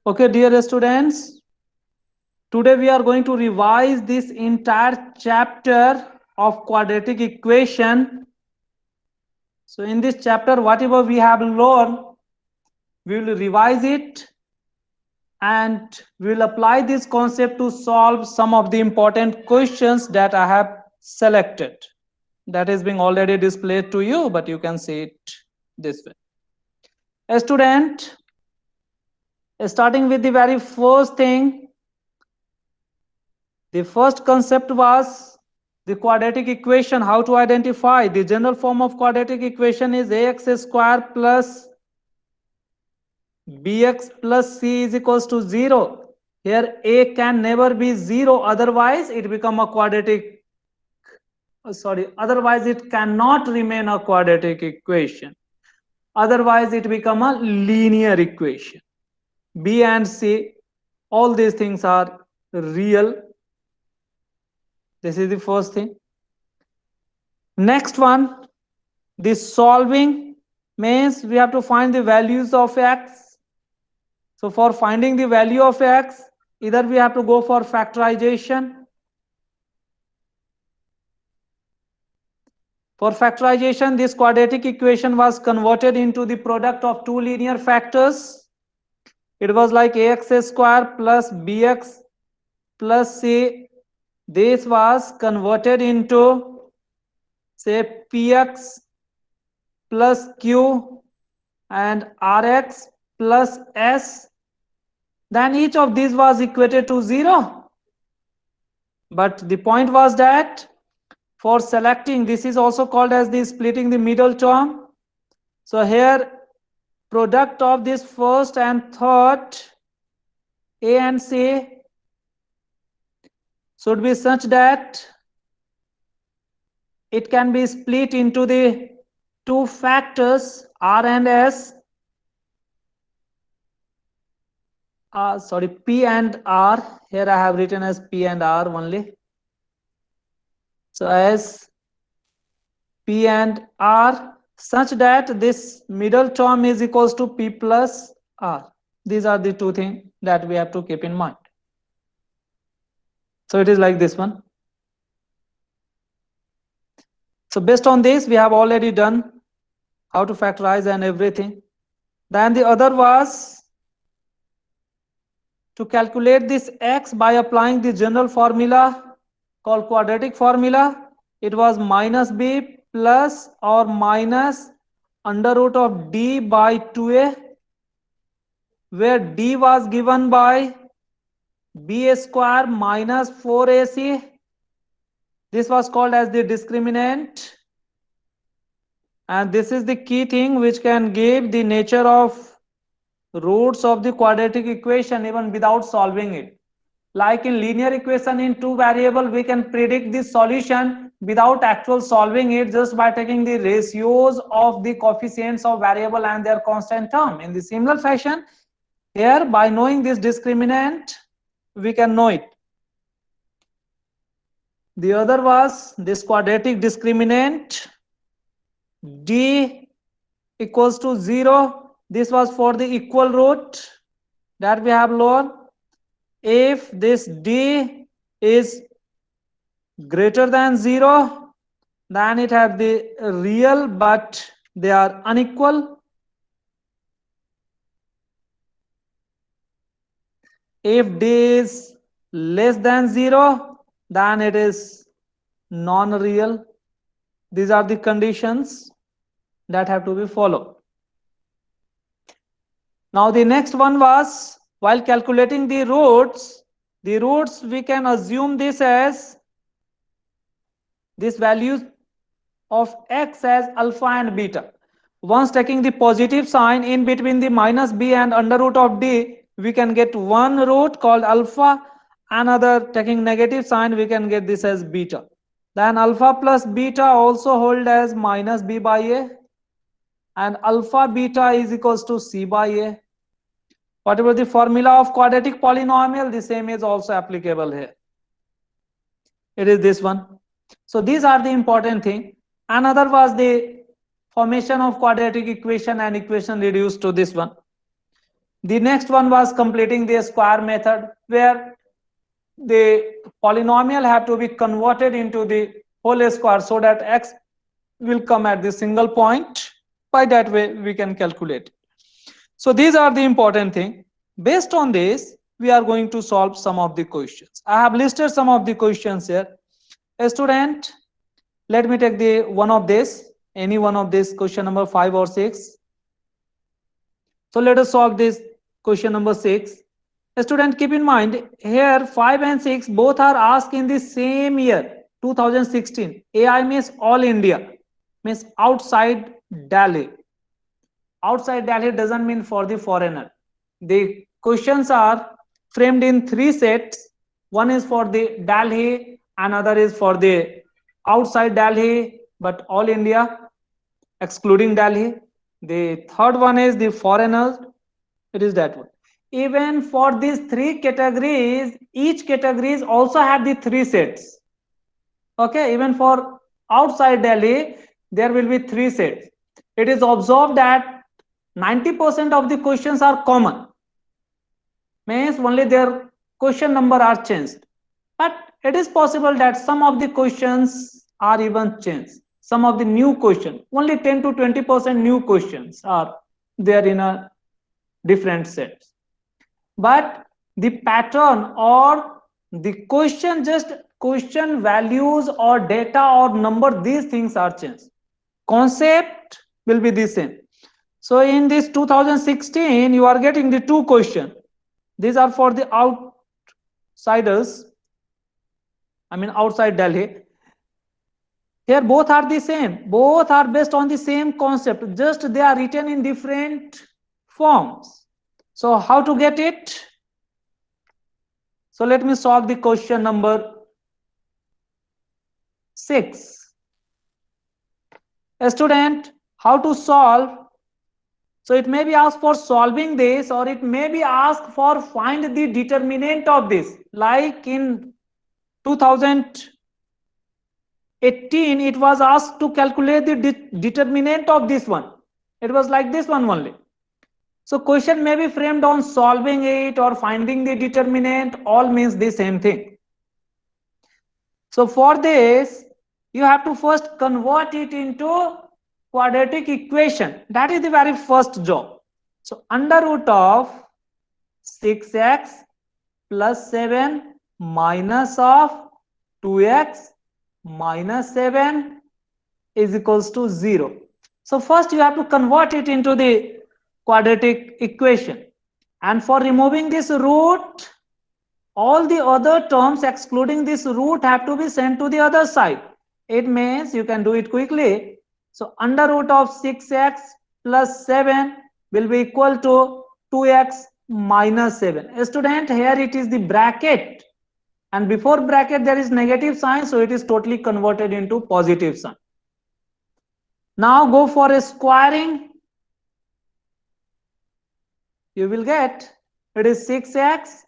Okay, dear students, today we are going to revise this entire chapter of quadratic equation. So in this chapter, whatever we have learned, we will revise it and we will apply this concept to solve some of the important questions that I have selected. That is being already displayed to you, but you can see it this way. A student, starting with the very first thing, the first concept was the quadratic equation. How to identify? The general form of quadratic equation is ax square plus bx plus c is equals to 0. Here a can never be 0, otherwise it become a quadratic, otherwise it cannot remain a quadratic equation. Otherwise it become a linear equation. B and C, all these things are real. This is the first thing. Next one, the solving means we have to find the values of x. So for finding the value of x, either we have to go for factorization. For factorization, this quadratic equation was converted into the product of two linear factors. It was like ax square plus bx plus c. This was converted into, say, px plus q and rx plus s. Then each of these was equated to 0. But the point was that for selecting, this is also called as the splitting the middle term. So here product of this first and third a and c should be such that it can be split into the two factors r and s, p and r. Here I have written as p and r only. So as p and r, such that this middle term is equals to p plus r. These are the two things that we have to keep in mind. So it is like this one. So based on this, we have already done how to factorize and everything. Then the other was to calculate this x by applying the general formula called quadratic formula. It was minus b plus or minus under root of d by 2a, where d was given by b square minus 4ac. This was called as the discriminant, and this is the key thing which can give the nature of roots of the quadratic equation even without solving it. Like in linear equation in two variable, we can predict the solution without actual solving it, just by taking the ratios of the coefficients of variable and their constant term. In the similar fashion, here by knowing this discriminant, we can know it. The other was this quadratic discriminant d equals to 0. This was for the equal root that we have learned. If this d is greater than 0, then it have the real, but they are unequal. If d is less than 0, then it is non-real. These are the conditions that have to be followed. Now the next one was, while calculating the roots we can assume this as this values of x as alpha and beta. Once taking the positive sign in between the minus b and under root of d, we can get one root called alpha. Another taking negative sign, we can get this as beta. Then alpha plus beta also hold as minus b by a, and alpha beta is equals to c by a. Whatever the formula of quadratic polynomial, the same is also applicable here. It is this one. So these are the important thing. Another was the formation of quadratic equation and equation reduced to this one. The next one was completing the square method, where the polynomial have to be converted into the whole square so that x will come at the single point. By that way we can calculate. So these are the important thing. Based on this, we are going to solve some of the questions. I have listed some of the questions here. A student, let me take the one of this, any one of this, question number 5 or 6. So let us solve this question number 6. A student, keep in mind here 5 and 6 both are asked in the same year, 2016. AI means all India, means outside Delhi. Outside Delhi doesn't mean for the foreigner. The questions are framed in three sets. One is for the Delhi, another is for the outside Delhi but all India excluding Delhi. The third one is the foreigners. It is that one. Even for these three categories, each categories also have the three sets. Okay, even for outside Delhi, there will be three sets. It is observed that 90% of the questions are common, means only their question number are changed, but it is possible that some of the questions are even changed. Some of the new question, only 10 to 20% new questions are there in a different sets, but the pattern or the question, just question values or data or number, these things are changed. Concept will be the same. So in this 2016 you are getting the two question. These are for the outsiders, I mean outside Delhi. Here both are the same, both are based on the same concept, just they are written in different forms. So how to get it? So let me solve the question number 6. A student, how to solve? So it may be asked for solving this, or it may be asked for find the determinant of this. Like in 2018 it was asked to calculate the determinant of this one. It was like this one only. So question may be framed on solving it or finding the determinant, all means the same thing. So for this you have to first convert it into quadratic equation. That is the very first job. So under root of 6x plus 7 minus of 2x minus 7 is equals to 0. So first you have to convert it into the quadratic equation, and for removing this root, all the other terms excluding this root have to be sent to the other side. It means you can do it quickly. So under root of 6x plus 7 will be equal to 2x minus 7. Student, here it is the bracket, and before bracket there is negative sign, so it is totally converted into positive sign. Now go for a squaring. You will get, it is 6x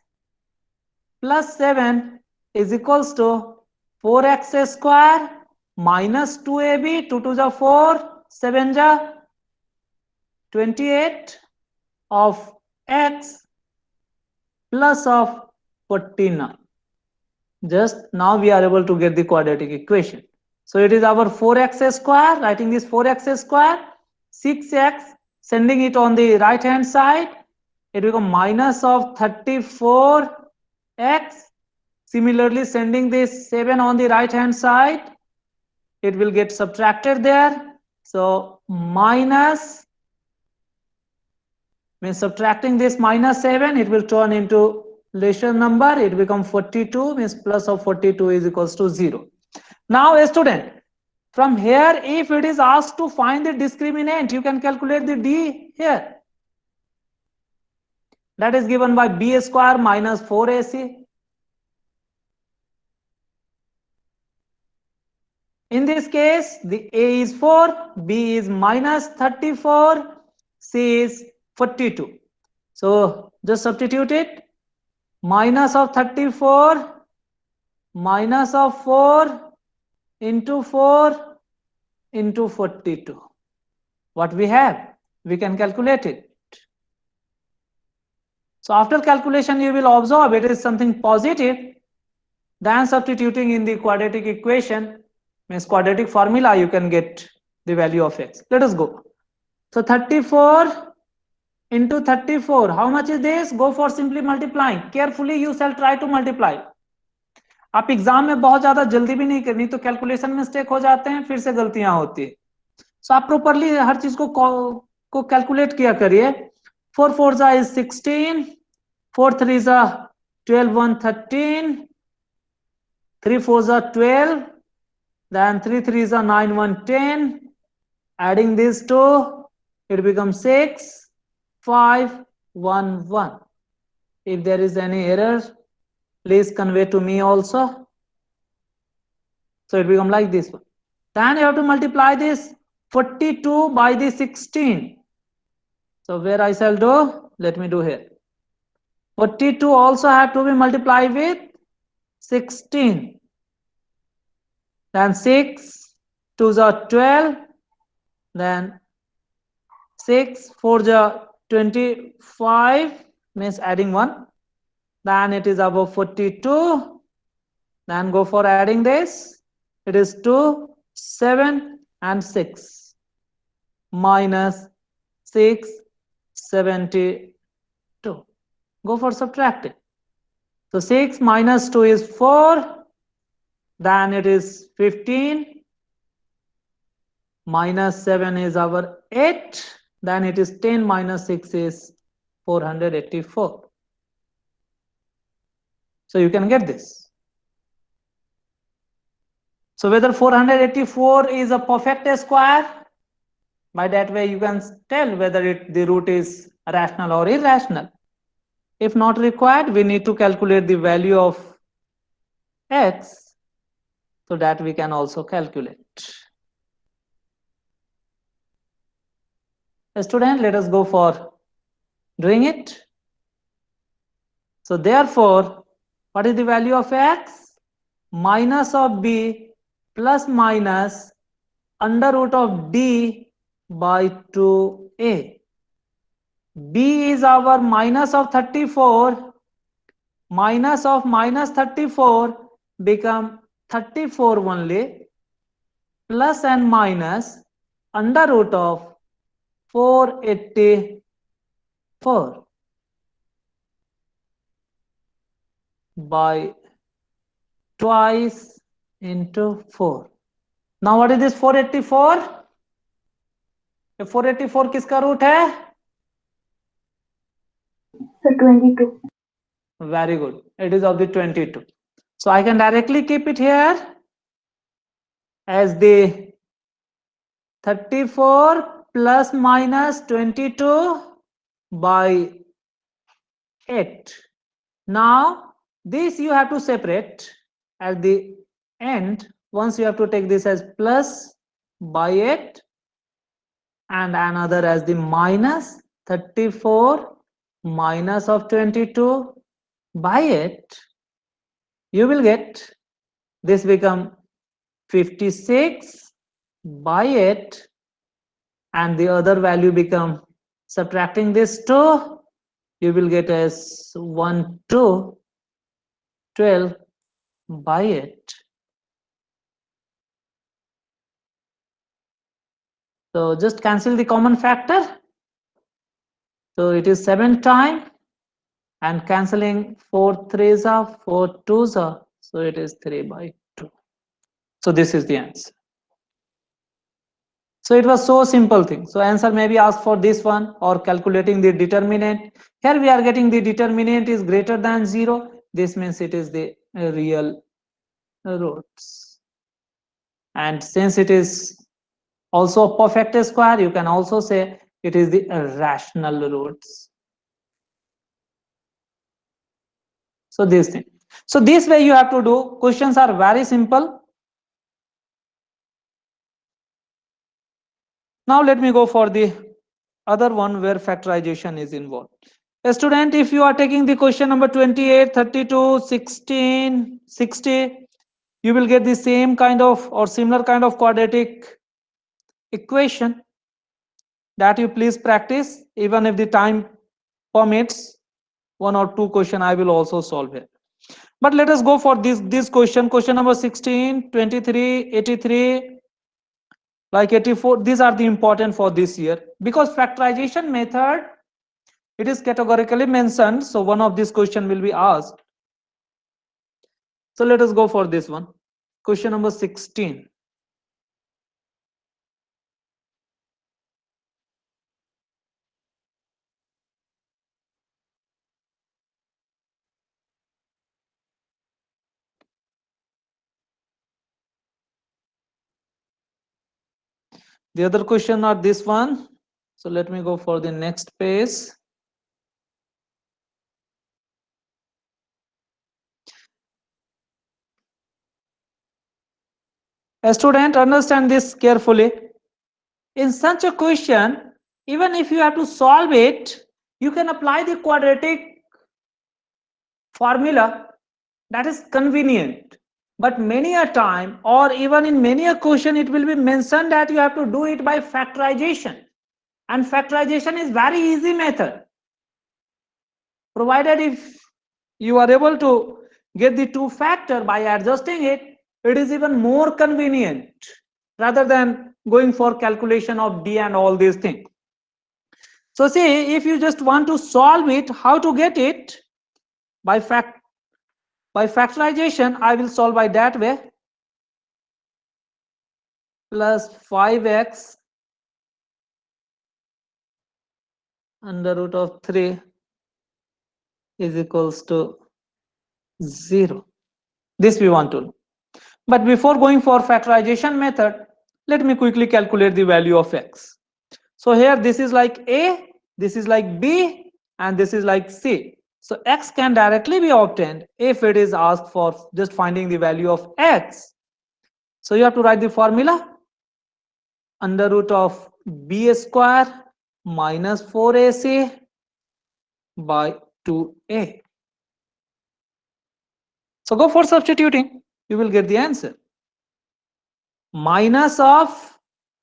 plus 7 is equals to 4x square minus 2ab, 2 to the 4, 7 ja 28 of x plus of 49. Just now we are able to get the quadratic equation. So it is our 4x square, writing this 4x square, 6x, sending it on the right hand side, it will become minus of 34x. Similarly, sending this 7 on the right hand side, it will get subtracted there. So minus means subtracting this minus 7, it will turn into lesser number, it become 42, means plus of 42 is equals to 0. Now a student, from here if it is asked to find the discriminant, you can calculate the d here. That is given by b square minus 4ac. In this case, the a is 4, b is minus 34, c is 42. So just substitute it. Minus of 34 minus of 4 into 4 into 42. What we have? We can calculate it. So after calculation, you will observe it is something positive. Then substituting in the quadratic equation, means quadratic formula, you can get the value of x. Let us go. So 34 into 34, how much is this? Go for simply multiplying. Carefully you shall try to multiply. आप exam में बहुत ज्यादा जल्दी भी नहीं करनी, तो calculation mistake हो जाते हैं, फिर से गलतियां होती है. सो आप प्रॉपरली हर चीज को कैलकुलेट किया करिए. 4 4 जा इज 16, 4 3 जा 12 1 13, 3 4 जा 12, then 3 3 जा 9 1 10. Adding these two, it becomes 6 5 1 1. If there is any error, please convey to me also. So it becomes like this one. Then you have to multiply this 42 by the 16. So where I shall do, let me do here. 42 also have to be multiplied with 16. Then 6 2s are 12. Then 6 4s are 25, means adding 1. Then it is above 42. Then go for adding this. It is 2 7 and 6 minus 6 72. Go for subtracting. So 6 minus 2 is 4. Then it is 15. Minus 7 is our 8. Then it is 10 minus 6 is 484. So you can get this. So whether 484 is a perfect square, by that way you can tell whether the root is rational or irrational. If not required, we need to calculate the value of x, so that we can also calculate. Student, let us go for doing it. So therefore, what is the value of x? Minus of b plus minus under root of d by 2a. b is our minus of 34. Minus of minus 34 become 34 only, plus and minus under root of 484 by twice into 4. Now what is this 484? 484 किसका root है? So 22. Very good. It is of the 22. So I can directly keep it here as the 34 plus minus 22 by 8. Now this you have to separate at the end. Once you have to take this as plus by 8 and another as the minus 34 minus of 22 by 8. You will get this become 56 by 8, and the other value become, subtracting this 2, you will get as 1 2 12 by 8. So just cancel the common factor. So it is 7 times, and cancelling 4 3s are 4 2s are, so it is 3 by 2. So this is the answer. So it was so simple thing. So answer may be asked for this one, or calculating the determinant. Here we are getting the determinant is greater than 0. This means it is the real roots. And since it is also a perfect square, you can also say it is the rational roots. So this thing. So this way you have to do. Questions are very simple. Now let me go for the other one where factorization is involved. A student, if you are taking the question number 28, 32, 16, 60, you will get the same kind of or similar kind of quadratic equation that you please practice even if the time permits. one or two question I will also solve here. But let us go for this question number 16, 23, 83, like 84. These are the important for this year, because factorization method, it is categorically mentioned, so one of this question will be asked. So let us go for this one. Question number 16. The other question are this one. So let me go for the next page. A student, understand this carefully. In such a question, even if you have to solve it, you can apply the quadratic formula, that is convenient. But many a time, or even in many a question, it will be mentioned that you have to do it by factorization. And factorization is very easy method, provided if you are able to get the two factor by adjusting it, it is even more convenient rather than going for calculation of d and all these things. So see, if you just want to solve it, how to get it? By factorization, I will solve by that way. Plus 5x under root of 3 is equals to 0. This we want to know. But before going for factorization method, let me quickly calculate the value of x. So here this is like a, this is like b, and this is like c. So x can directly be obtained if it is asked for just finding the value of x. So you have to write the formula: under root of b square minus 4ac by 2a. So go for substituting, you will get the answer. Minus of,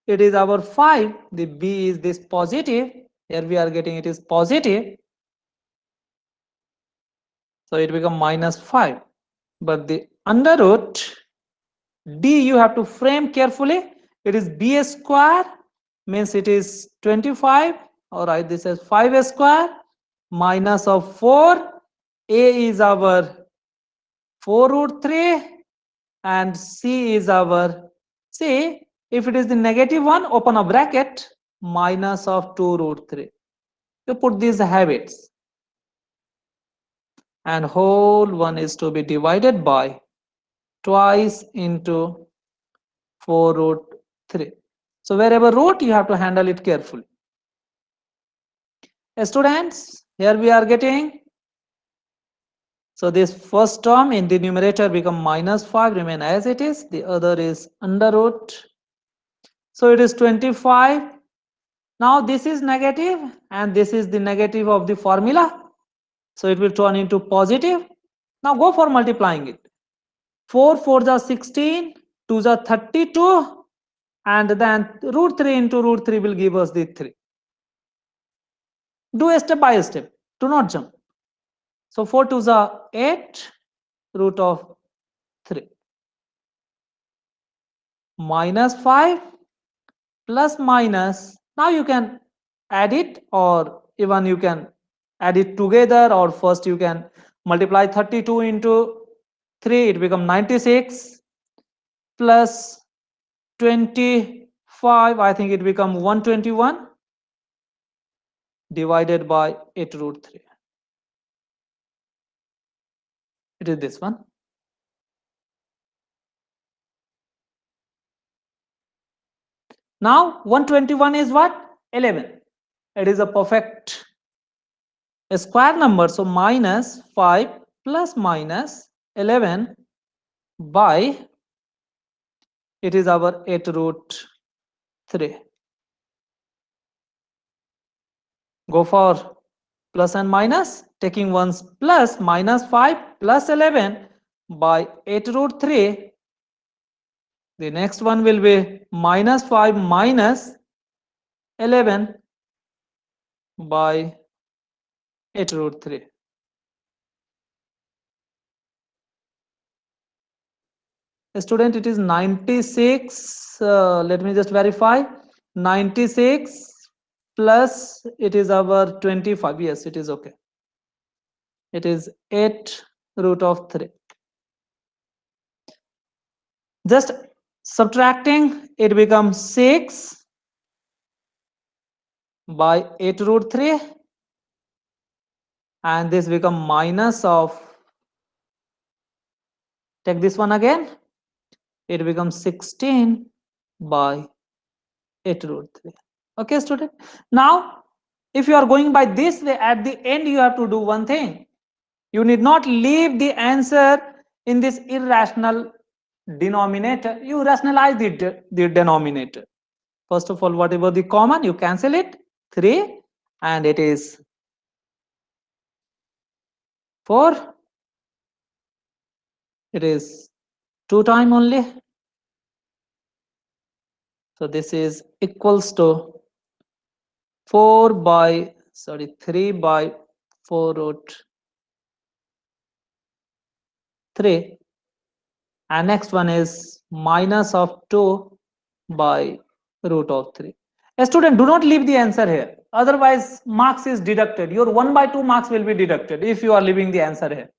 it is our 5, the b is this positive, here we are getting it is positive, so it become minus 5. But the under root d you have to frame carefully, it is b square, means it is 25. All right, this is 5 square minus of 4, a is our 4 root 3, and c is our, see, if it is the negative one, open a bracket, minus of 2 root 3. You put these habits, and whole one is to be divided by twice into 4 root 3. So wherever root, you have to handle it carefully. Students, here we are getting, so this first term in the numerator become minus 5, remain as it is, the other is under root. So it is 25. Now this is negative and this is the negative of the formula, so it will turn into positive. Now go for multiplying it. 4 4 are 16, 2 are 32, and then root 3 into root 3 will give us the 3. Do a step by step, do not jump. So 4 2 are 8, root of 3, minus 5 plus minus. Now you can add it, or even you can add it together, or first you can multiply 32 into 3, it become 96, plus 25, I think it become 121, divided by 8 root 3. It is this one. Now 121 is what? 11. It is a perfect square number, so minus 5 plus minus 11 by, it is our 8 root 3. Go for plus and minus, taking ones plus, minus 5 plus 11 by 8 root 3. The next one will be minus 5 minus 11 by 8 root 3. Student, it is 96. Let me just verify. 96 plus it is our 25. Yes, it is okay. It is 8 root of 3. Just subtracting, it becomes 6 by 8 root 3, and this become minus of, take this one again, it becomes 16 by 8 root 3. Okay, student. Now, if you are going by this way, at the end you have to do one thing. You need not leave the answer in this irrational denominator. You rationalize the denominator. First of all, whatever the common, you cancel it, 3, and it is 4. It is 2 time only. So this is equals to 3 by 4 root 3, and next one is minus of 2 by root of 3. A student, do not leave the answer here, otherwise marks is deducted. Your 1 by 2 marks will be deducted if you are leaving the answer here,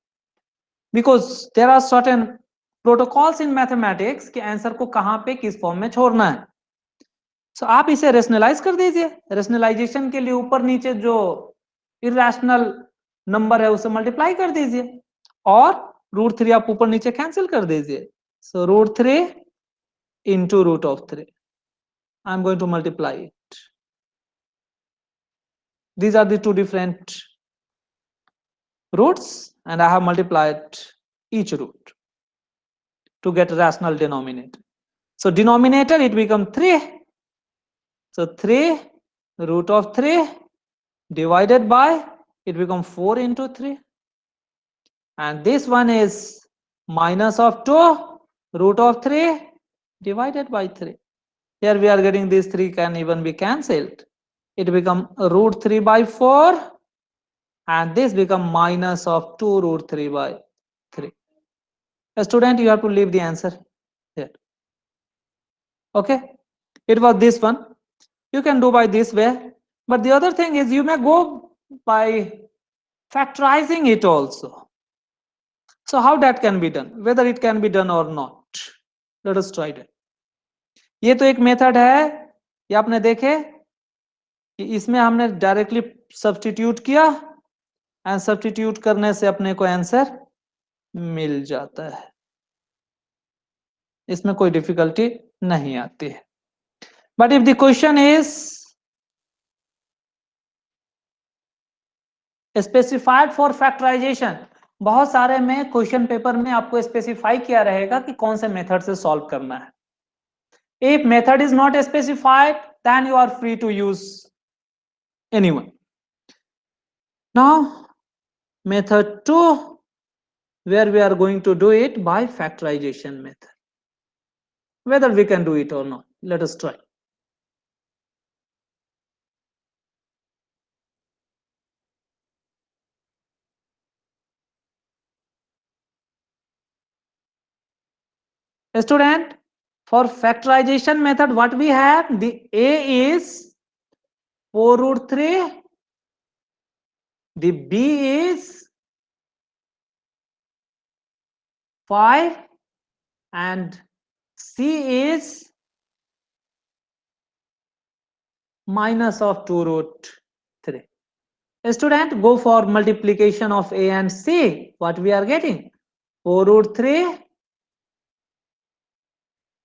because there are certain protocols in mathematics कि answer को कहां पे किस form में छोड़ना है. सो आप इसे रेशनलाइज कर दीजिए. रेशनलाइजेशन के लिए ऊपर नीचे जो इरेशनल नंबर है उसे मल्टीप्लाई कर दीजिए, और रूट 3 आप ऊपर नीचे कैंसिल कर दीजिए. So root 3 into root of 3. I'm going to multiply it. These are the two different roots, and I have multiplied each root to get rational denominator. So denominator, it becomes 3. So 3 root of 3 divided by, it becomes 4 into 3. And this one is minus of 2 root of 3 divided by 3. Here we are getting these 3 can even be cancelled. It become root 3 by 4, and this become minus of 2 root 3 by 3. A student, you have to leave the answer here. Okay, it was this one. You can do by this way, but the other thing is you may go by factorizing it also. So how that can be done, whether it can be done or not, let us try it. ये तो एक method है, ये आपने देखे कि इसमें हमने डायरेक्टली सब्स्टिट्यूट किया, एंड सब्स्टिट्यूट करने से अपने को आंसर मिल जाता है. इसमें कोई डिफिकल्टी नहीं आती है. But if the question is specified for factorisation, बहुत सारे में क्वेश्चन पेपर में आपको स्पेसिफाई किया रहेगा कि कौन से मेथड से सॉल्व करना है. If method is not specified, then you are free to use anyone. Now method 2, where we are going to do it by factorization method. Whether we can do it or not, let us try. Student, for factorization method, what we have, the A is 4 root 3, the B is 5, and C is minus of 2 root 3. Student, go for multiplication of A and C. What we are getting? 4 root 3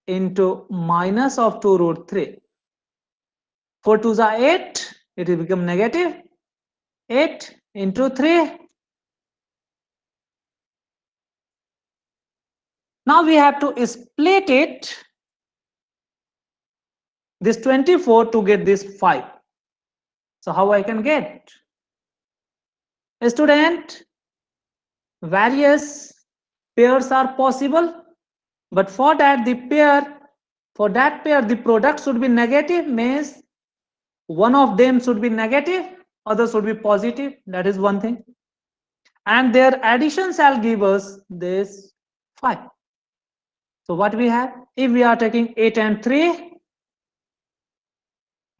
into minus of 2 root 3. 4 2s are 8, it will become negative. 8 into 3. Now we have to split it, this 24, to get this 5. So how I can get? Student, various pairs are possible, but for that the product should be negative, means one of them should be negative, other should be positive. That is one thing, and their addition shall give us this 5. So what we have, if we are taking 8 and 3,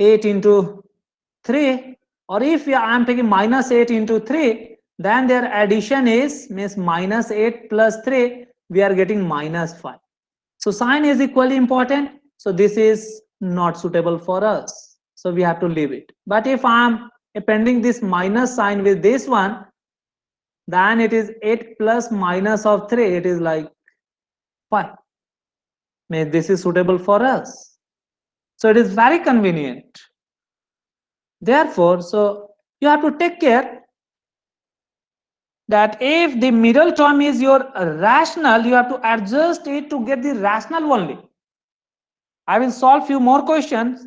8 into 3, or if I am taking minus 8 into 3, then their addition is means minus 8 plus 3, we are getting minus 5. So sign is equally important. So this is not suitable for us. So we have to leave it. But if I am appending this minus sign with this one, then it is 8 plus minus of 3, it is like 5. Means this is suitable for us. So it is very convenient. Therefore, so you have to take care that if the middle term is your rational, you have to adjust it to get the rational only. I will solve few more questions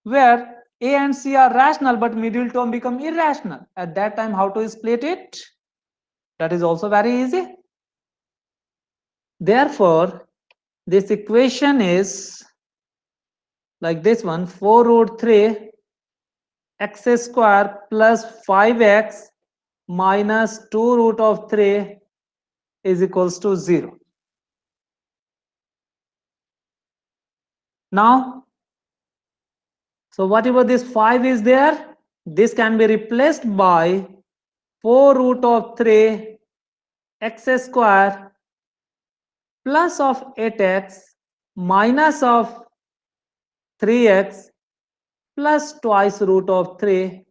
where A and C are rational but middle term become irrational. At that time, how to split it? That is also very easy. Therefore, this equation is like this one, 4 root 3 x square plus 5x minus 2 root of 3 is equals to 0. Now, so whatever this 5 is there, this can be replaced by 4 root of 3 x square plus of 8x minus of 3x plus twice root of 3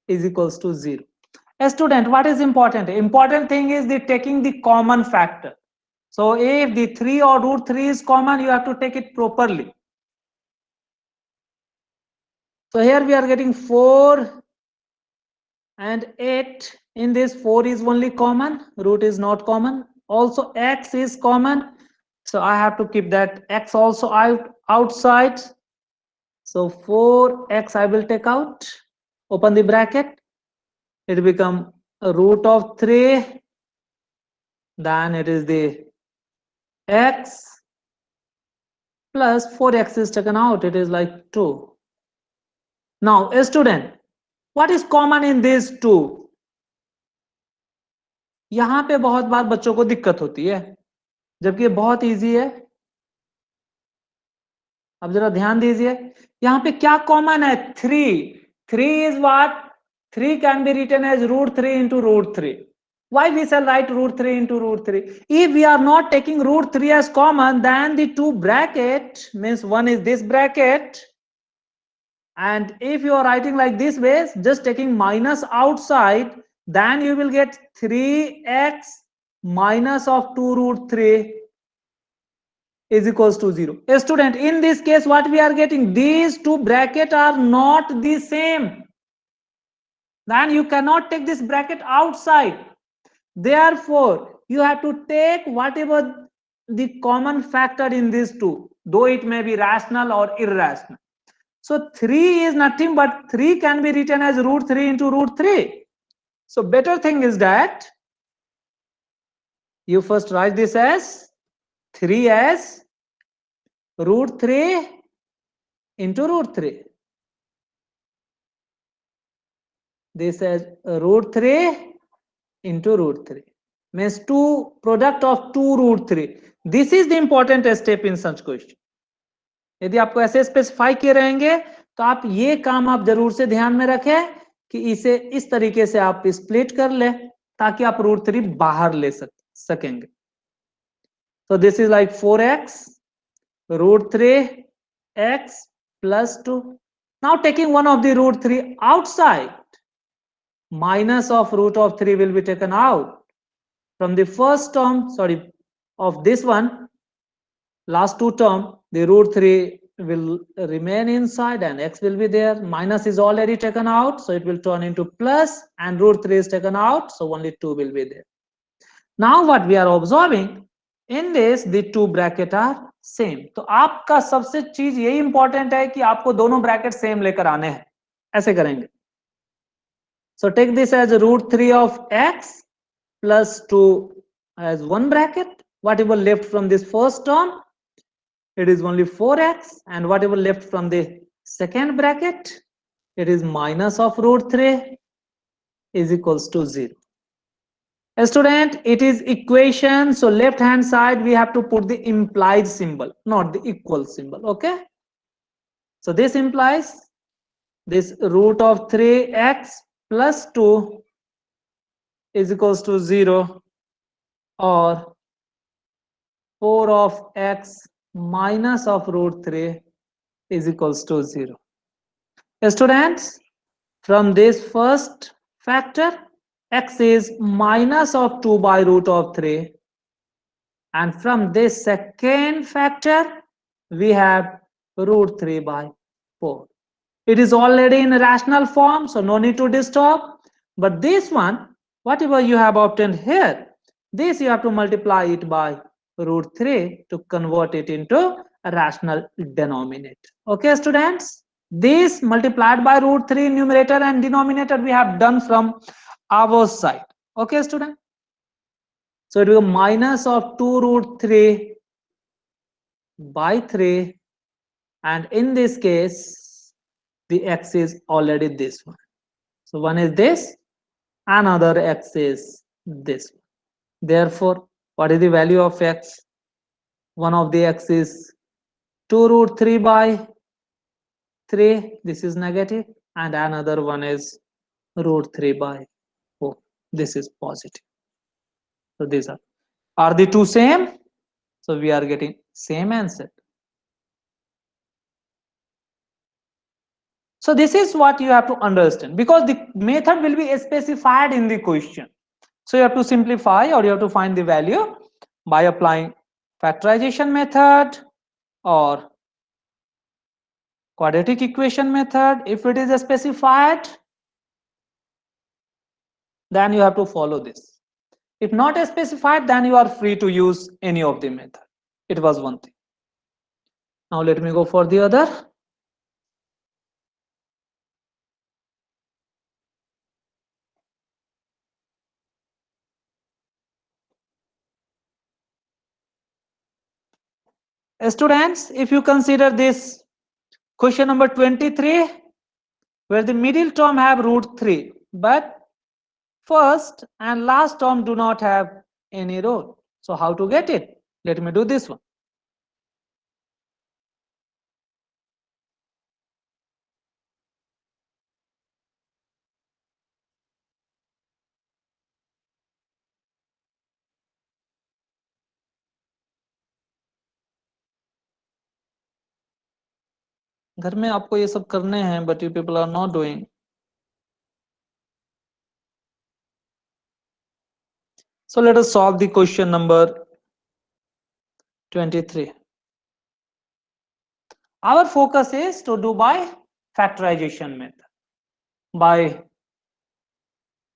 is equals to 0. A student, what is important? Important thing is the taking the common factor. So if the 3 or root 3 is common, you have to take it properly. So here we are getting 4 and 8. In this 4 is only common, root is not common. Also x is common. So I have to keep that x also outside. So 4x I will take out. Open the bracket. It become a root of 3. Then it is the x plus 4x is taken out. It is like 2. Now, a student, what is common in these two? यहां पे बहुत बार बच्चों को दिक्कत होती है, जबकि ये बहुत इजी है. अब जरा ध्यान दीजिए, यहाँ पे क्या कॉमन है? 3. 3 is what? 3 can be written as root 3 into root 3. Why we shall write root 3 into root 3? If we are not taking root 3 as common, then the two bracket means one is this bracket, and if you are writing like this way, just taking minus outside, then you will get 3x minus of 2 root 3 is equals to 0. A student, in this case, what we are getting? These two brackets are not the same. Then you cannot take this bracket outside. Therefore, you have to take whatever the common factor in these two, though it may be rational or irrational. So 3 is nothing but 3 can be written as root 3 into root 3. So better thing is that you first write this as 3 as root 3 into root 3. This as root 3 into root 3. Means 2 product of 2 root 3. This is the important step in such question. यदि आपको ऐसे specify किए रहेंगे तो आप ये काम आप जरूर से ध्यान में रखें कि इसे इस तरीके से आप स्प्लिट कर ले ताकि आप रूट 3 बाहर ले सकेंगे. So this is like 4x root 3 x plus 2. Now taking one of the root 3 outside, minus of root of 3 will be taken out from the first term, sorry, of this one, last two term, the root 3 will remain inside and x will be there. Minus is already taken out, so it will turn into plus, and root 3 is taken out, so only 2 will be there. Now what we are observing, in this the two bracket are same. तो आपका सबसे चीज यही important है कि आपको दोनों bracket same लेकर आने हैं. ऐसे करेंगे. So take this as root 3 of x plus 2 as one bracket. Whatever left from this first term, it is only 4x, and whatever left from the second bracket, it is minus of root 3 is equals to 0. Student, it is equation, so left hand side we have to put the implied symbol, not the equal symbol. Okay, so this implies this root of 3x plus 2 is equals to 0, or 4 of x minus of root 3 is equals to 0. Students, from this first factor, x is minus of 2 by root of 3, and from this second factor we have root 3 by 4. It is already in rational form, so no need to disturb. But this one, whatever you have obtained here, this you have to multiply it by root 3 to convert it into a rational denominator. Okay, students? This multiplied by root 3 numerator and denominator we have done from our side. Okay, student? So it will be minus of 2 root 3 by 3, and in this case the x is already this one. So one is this, another x is this one. Therefore, what is the value of x? One of the x is 2 root 3 by 3, this is negative, and another one is root 3 by 4, this is positive. So these are the two same? So we are getting same answer. So this is what you have to understand, because the method will be specified in the question. So you have to simplify, or you have to find the value by applying factorization method or quadratic equation method. If it is specified, then you have to follow this. If not specified, then you are free to use any of the method. It was one thing. Now let me go for the other. Students, if you consider this question number 23, where the middle term have root 3, but first and last term do not have any root. So how to get it? Let me do this one. घर में आपको ये सब करने हैं, but you people are not doing. So let us solve the question number 23. Our focus is to do by factorization method. By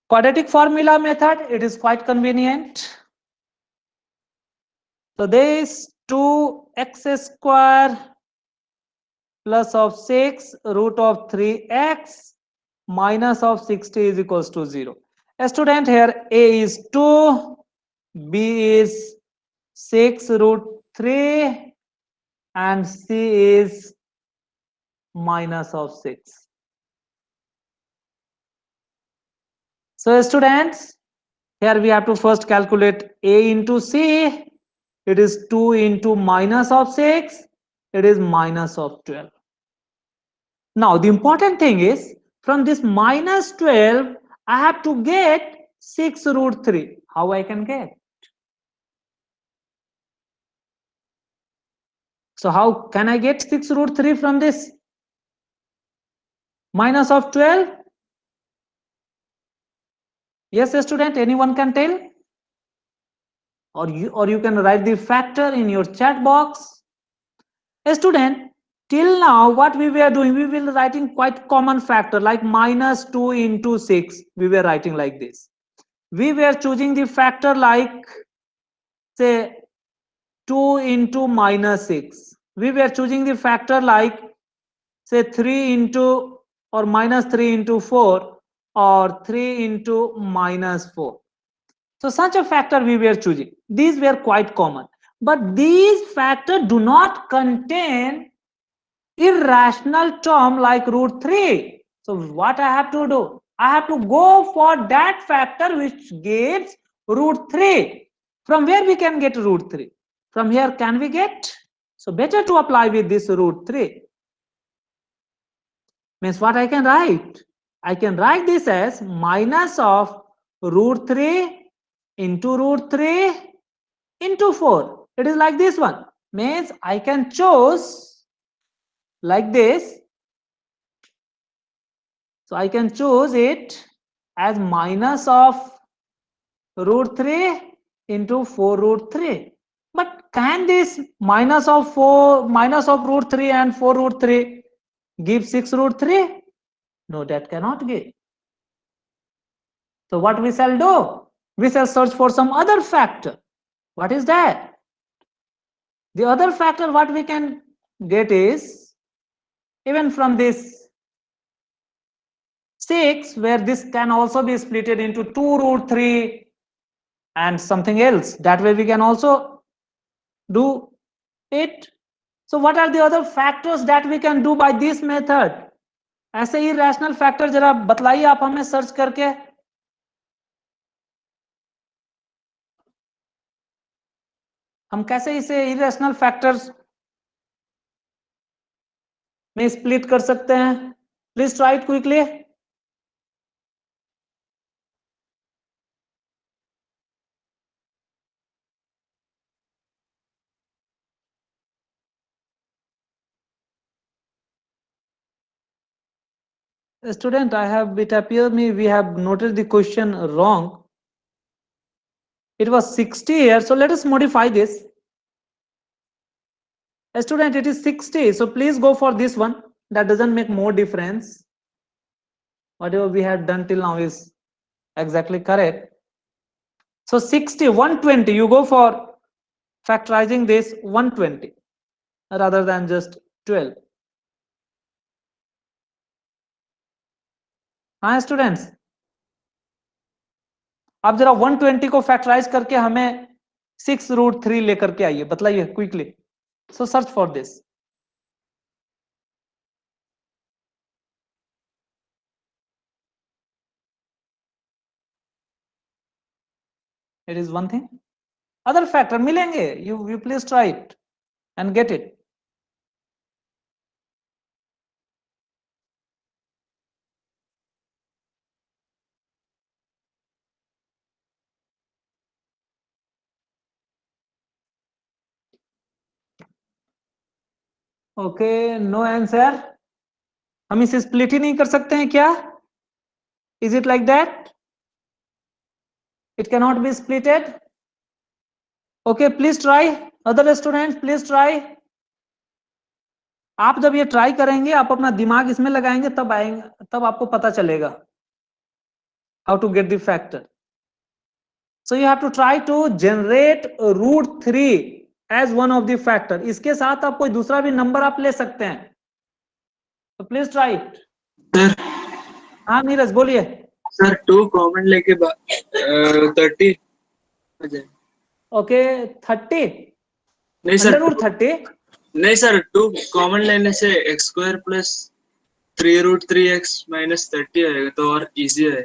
quadratic formula method, it is quite convenient. So there is 2x square plus of 6 root of 3x minus of 60 is equals to 0. A student, here a is 2, b is 6 root 3, and c is minus of 6. So students, here we have to first calculate a into c. It is 2 into minus of 6, it is minus of 12. Now the important thing is, from this minus 12 I have to get 6 root 3. How I can get? So how can I get 6 root 3 from this minus of 12? Yes, student, anyone can tell? Or you can write the factor in your chat box. A student, till now what we were doing, we were writing quite common factor like minus 2 into 6. We were writing like this. We were choosing the factor like, say, 2 into minus 6. We were choosing the factor like, say, 3 into or minus 3 into 4, or 3 into minus 4. So such a factor we were choosing. These were quite common. But these factors do not contain irrational term like root 3. So what I have to do? I have to go for that factor which gives root 3. From where we can get root 3? From here can we get? So better to apply with this root 3. Means what I can write? I can write this as minus of root 3 into root 3 into 4. It is like this one. Means I can choose like this. So I can choose it as minus of root 3 into 4 root 3. But can this minus of root 3 and 4 root 3 give 6 root 3? No, that cannot give. So what we shall do? We shall search for some other factor. What is that? The other factor what we can get is even from this 6, where this can also be splitted into 2 root 3 and something else. That way we can also do it. So what are the other factors that we can do by this method? ऐसे ही rational factor जरा बतलाइए आप हमें search करके. हम कैसे इसे irrational factors में split कर सकते हैं? Please try it quickly. Student, I have, it appears me we have noted the question wrong. It was 60 here, so let us modify this. Student, it is 60, so please go for this one. That doesn't make more difference. Whatever we have done till now is exactly correct. So 60, 120, you go for factorizing this 120 rather than just 12. हाँ students, आप जरा 120 को factorise करके हमें 6 root 3 लेकर के आइए, बतलाइए quickly. So search for this. It is one thing. Other factor मिलेंगे. You please try it and get it. Okay, no answer. हम इसे स्प्लिट ही नहीं कर सकते हैं क्या? Is it like that? It can not be splitted. Okay, please try. Other students please try. आप जब ये ट्राई करेंगे, आप अपना दिमाग इसमें लगाएंगे, तब आएंगे, तब आपको पता चलेगा how to get the factor. So you have to try to generate root 3 as one of the factor. इसके साथ आप कोई दूसरा भी नंबर आप ले सकते हैं. तो प्लीज ट्राई इट. सर हाँ नीरज बोलिए. सर 2 कॉमन लेके 30 आ जाए. ओके 30 नहीं सर, अंडर रूट 30. नहीं सर, 2 कॉमन लेने से x square plus 3√3x minus 30 आएगा तो और इजी है.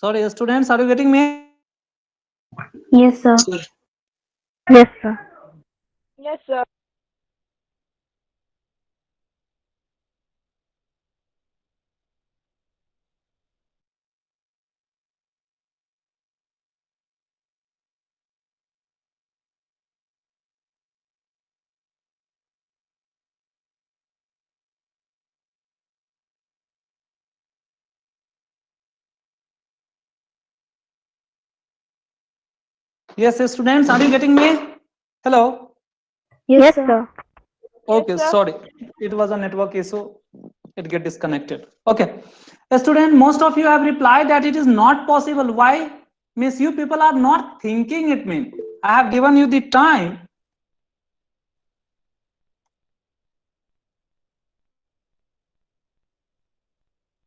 Sorry, students, are you getting me? Yes, sir. Sir, Yes, sir. Yes, sir. Yes, students, are you getting me? Hello. Yes, Yes, sir. sir. Yes, Okay, sir. sorry. It was a network issue. It get disconnected. Okay. Student, most of you have replied that it is not possible. Why? Means you people are not thinking it mean. I have given you the time.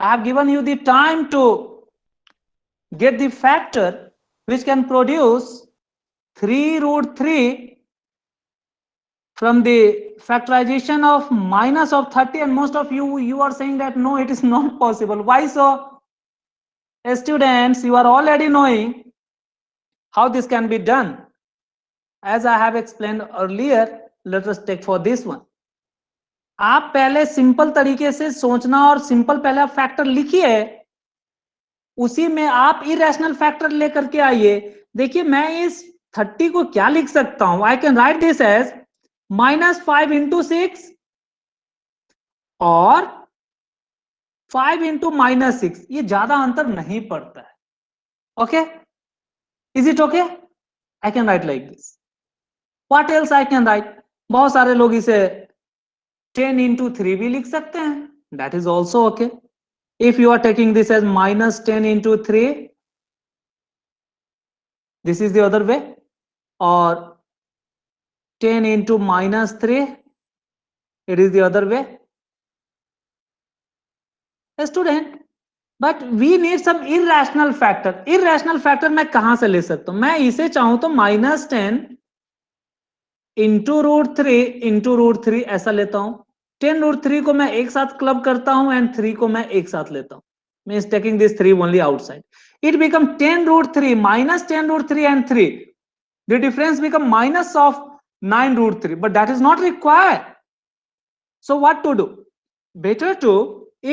I have given you the time to get the factor which can produce 3 root 3 from the factorization of minus of 30, and most of you are saying that no, it is not possible. Why so? Students, you are already knowing how this can be done. As I have explained earlier, let us take for this one. आप पहले simple तरीके से सोचना और simple पहले आप factor लिखिए, उसी में आप इरेशनल फैक्टर लेकर के आइए. देखिए मैं इस 30 को क्या लिख सकता हूं. I can write this as -5 into 6 और 5 इंटू -6. ये ज्यादा अंतर नहीं पड़ता है. Okay, is it okay? I can right like this. What else I can right? बहुत सारे लोग इसे 10 इंटू 3 भी लिख सकते हैं. That is also okay. If you are taking this as -10 into 3, this is the other way, or 10 into -3, it is the other way. A student, but we need some irrational factor. Irrational factor मैं कहां से ले सकता हूं? मैं इसे चाहूं तो -10 इंटू √3 ऐसा लेता हूं. 10√3 को मैं एक साथ क्लब करता हूं एंड 3 को मैं एक साथ लेता हूं. Means taking this 3 only outside. It become 10√3 minus 10√3 and 3. The difference become minus of 9√3, but that is not required. So what to do? Better to,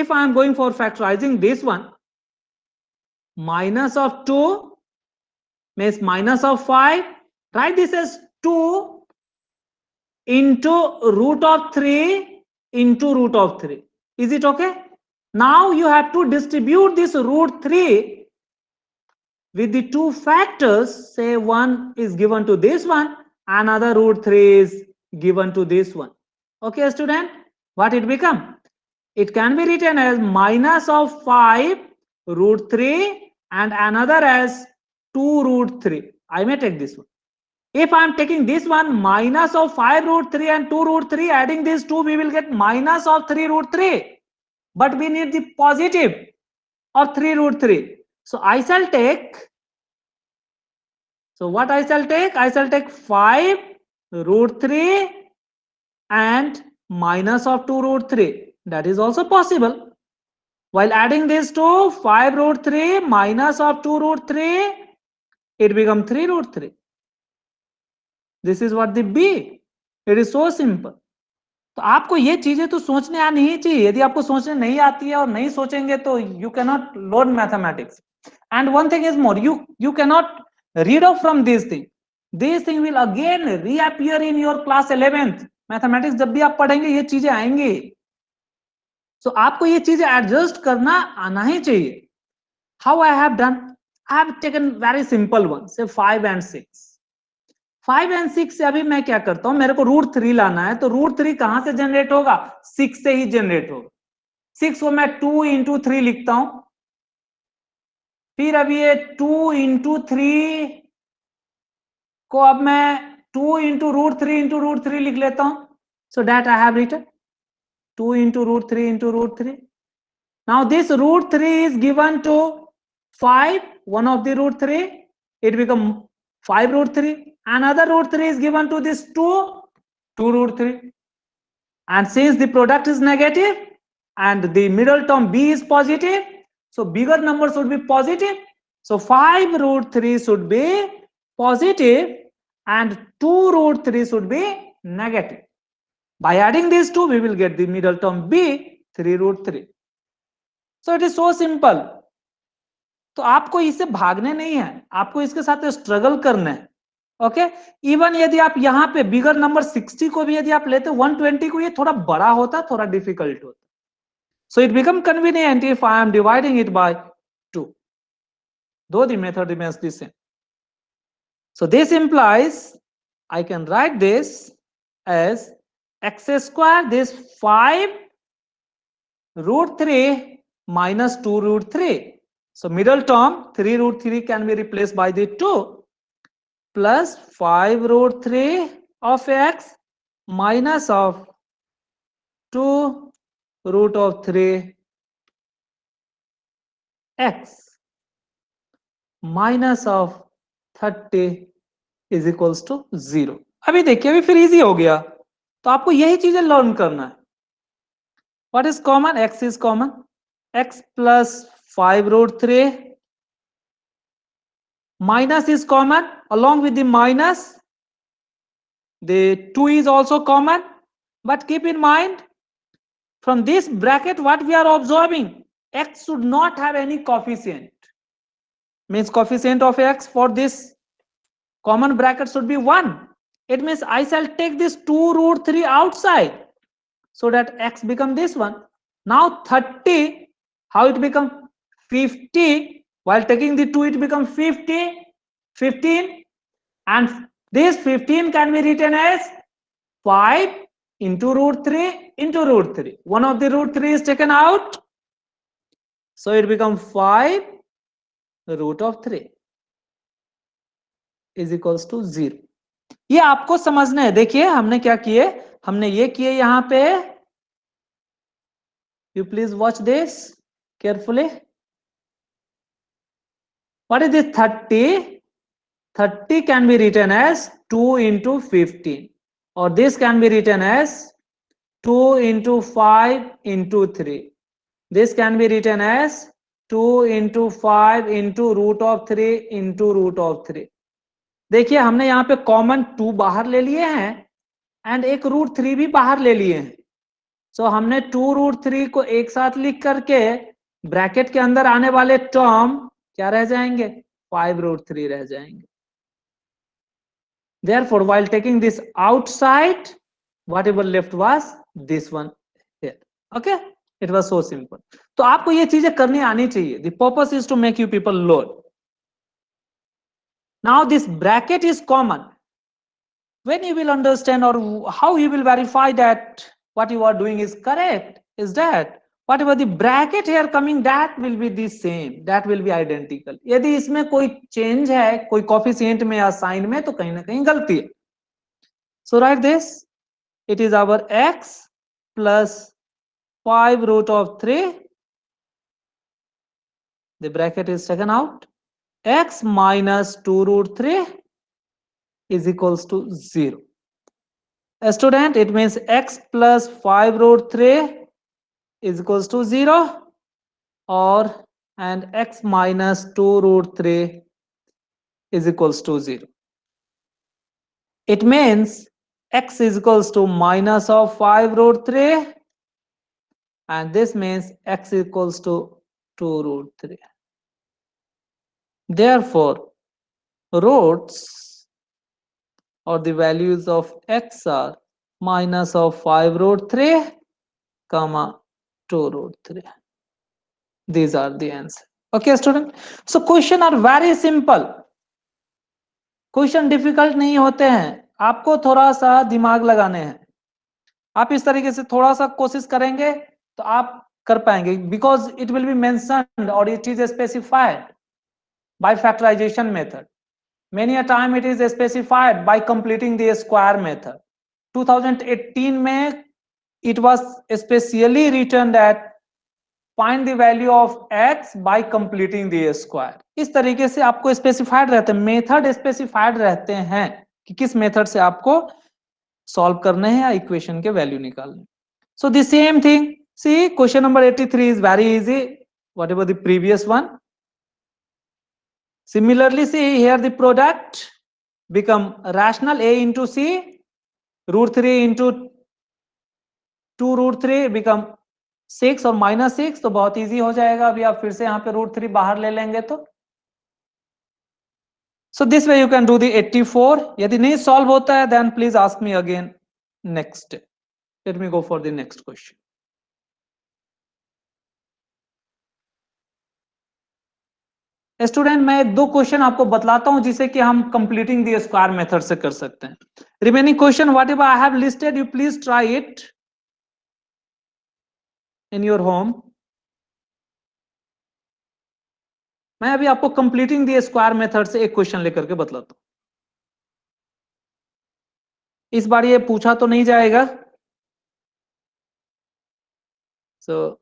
if I am going for factorizing this one, minus of 2 means minus of 5. Write this as 2 into root of 3 into root of 3. Is it okay? Now you have to distribute this root 3 with the two factors. Say one is given to this one, another √3 is given to this one. Okay, student, what it become? It can be written as minus of 5 √3 and another as 2 √3. I may take this one. If I am taking this one, minus of 5 root 3 and 2 root 3, adding these two, we will get minus of 3 root 3. But we need the positive of 3 root 3. So I shall take, so what I shall take? I shall take 5 root 3 and minus of 2 root 3. That is also possible. While adding this to 5 root 3 minus of 2 root 3, it becomes 3 root 3. This is what the B. It is so simple. तो आपको ये चीजें तो सोचने आनी ही चाहिए. यदि आपको सोचने नहीं आती है और नहीं सोचेंगे तो you cannot learn mathematics. And one thing is more, you cannot read off from these things. These things will again reappear in your class 11th. Mathematics जब भी आप पढ़ेंगे ये चीजें आएंगी. So आपको ये चीजें एडजस्ट करना आना ही चाहिए. How I have done? I have taken very simple one, say 5 and 6. 5 and 6 से अभी मैं क्या करता हूं, मेरे को रूट 3 लाना है. तो रूट 3 कहां से जनरेट होगा? 6 से ही जनरेट होगा. 6 को मैं 2 इंटू 3 लिखता हूं. फिर अभी ये 2 इंटू 3 को अब मैं 2 इंटू रूट 3 लिख लेता हूं. So that I have written 2 into root 3. Now this root 3 is given to 5, one of the root 3, it becomes 5 root 3. Another root 3 is given to this 2 root 3. And since the product is negative and the middle term B is positive, so bigger number should be positive. So 5 root 3 should be positive and 2 root 3 should be negative. By adding these two, we will get the middle term B, 3 root 3. So it is so simple. तो आपको इससे भागने नहीं है, आपको इसके साथ struggle करना है. ओके, इवन यदि आप यहाँ पे बिगर नंबर 60 को भी यदि आप लेते 120 को, ये थोड़ा बड़ा होता, थोड़ा डिफिकल्ट होता. So it become convenient if I am dividing it by 2. Though the method remains the same. So this implies I can write this as x square, this 5 root 3 minus 2 root 3. So middle term 3 root 3 can be replaced by the 2 plus 5 root 3 of x minus of 2 root of 3 x minus of 30 is equals to 0. अभी देखिए, अभी फिर easy हो गया. तो आपको यही चीजें लर्न करना है. What is common? X is common. X plus 5 root 3 minus is common. Along with the minus, the 2 is also common. But keep in mind, from this bracket, what we are observing, X should not have any coefficient. Means coefficient of X for this common bracket should be 1. It means I shall take this 2 root 3 outside, so that X become this one. Now 30, how it become 50? While taking the 2, it becomes 50, 15, and this 15 can be written as 5 into root 3 into root 3. One of the root 3 is taken out, so it becomes 5 root of 3 is equals to 0. ये आपको समझना है. देखिए हमने क्या किए, हमने ये किए यहां पे. You please watch this carefully. What is this 30? 30 can be written as 2 into 15, or this can be written as 2 into 5 into 3. This can be written as 2 into 5 into root of 3 into root of 3. देखिए हमने यहाँ पे common 2 बाहर ले लिए हैं and एक root 3 भी बाहर ले लिए हैं. सो हमने 2 रूट 3 को एक साथ लिख करके ब्रैकेट के अंदर आने वाले टर्म क्या रह जाएंगे? 5 रूट 3 रह जाएंगे. Therefore, while taking this outside, whatever left was this one here. Okay, it was so simple. तो आपको ये चीजें करनी आनी चाहिए. The purpose is to make you people learn. Now this bracket is common. When you will understand, or how you will verify that what you are doing is correct, is that whatever the bracket here coming, that will be the same, that will be identical. यदि इसमें कोई change है, कोई coefficient में या sign में, तो कहीं ना कहीं गलती है. So write this, it is our x plus 5 root of 3, the bracket is taken out, x minus 2 root 3 is equals to 0. A student, it means x plus 5 root 3 is equals to 0, or and x minus 2 root 3 is equals to 0. It means x is equals to minus of 5 root 3, and this means x equals to 2 root 3. Therefore, roots or the values of x are minus of 5 root 3 comma 2 root 3. These are the answer. Okay student, so question are very simple. Question difficult नहीं होते हैं, आपको थोड़ा सा दिमाग लगाने हैं. आप इस तरीके से थोड़ा सा कोशिश करेंगे तो आप कर पाएंगे, because it will be mentioned और it is specified by factorization method. Many a time it is specified by completing the square method. 2018 में it was specially written that find the value of x by completing the square. इस तरीके से आपको specified रहते हैं, method specified रहते हैं कि किस मेथड से आपको सॉल्व करने हैं या इक्वेशन के वैल्यू निकालने. So the same thing, see question number 83 is very easy, whatever the previous one. Similarly, see here the product become rational a into c, root 3 into 2 root 3 become 6 और minus 6, तो बहुत easy हो जाएगा. अभी आप फिर से यहाँ पे रूट 3 बाहर ले लेंगे तो. So this way you can do the 84. यदि नहीं सॉल्व होता है then please ask me again next. Let me go for the next question. Student, मैं 2 क्वेश्चन आपको बतलाता हूं जिसे कि हम कंप्लीटिंग द स्क्वायर मेथड से कर सकते हैं. Remaining question what ever I have listed, you please try it in your home. मैं अभी आपको कंप्लीटिंग द स्क्वायर मेथड से एक क्वेश्चन लेकर के बतलाता हूं. इस बार ये पूछा तो नहीं जाएगा. सो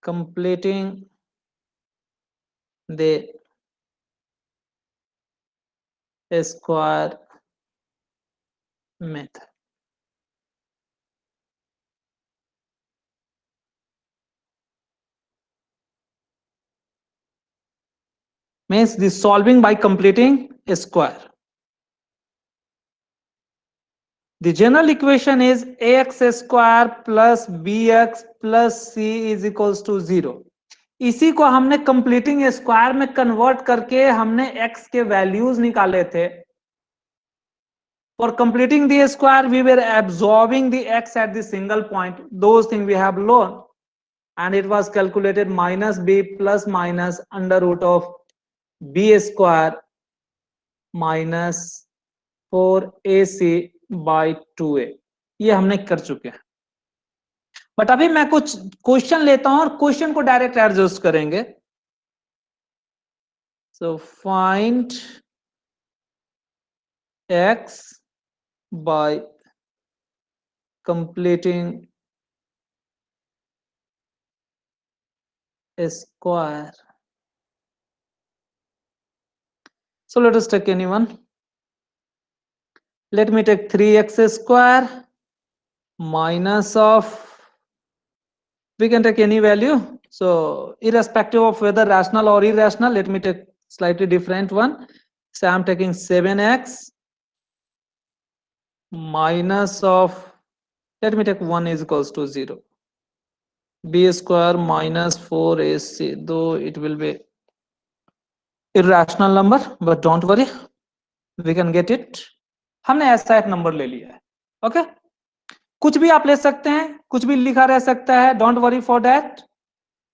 completing the square method. Means the solving by completing a square. The general equation is ax square plus bx plus c is equals to 0. इसी को हमने कंप्लीटिंग स्क्वायर में कन्वर्ट करके हमने x के वैल्यूज निकाले थे. For completing the square, we were absorbing the x at the single point. Those things we have learned, and it was calculated minus b plus minus under root of b square minus 4ac by 2a. ये हमने कर चुके हैं. But अभी मैं कुछ question लेता हूं और क्वेश्चन को डायरेक्ट एडजस्ट करेंगे. So find x by completing a square. So let us take any one. Let me take 3x square minus of, we can take any value. So irrespective of whether rational or irrational, let me take slightly different one. So I'm taking 7x minus of, let me take 1 is equals to 0. b square minus 4ac, though it will be irrational number, but don't worry, we can get it. हमने ऐसा एक number ले लिया है. Okay, कुछ भी आप ले सकते हैं, कुछ भी लिखा रह सकता है, डोंट वरी फॉर दैट.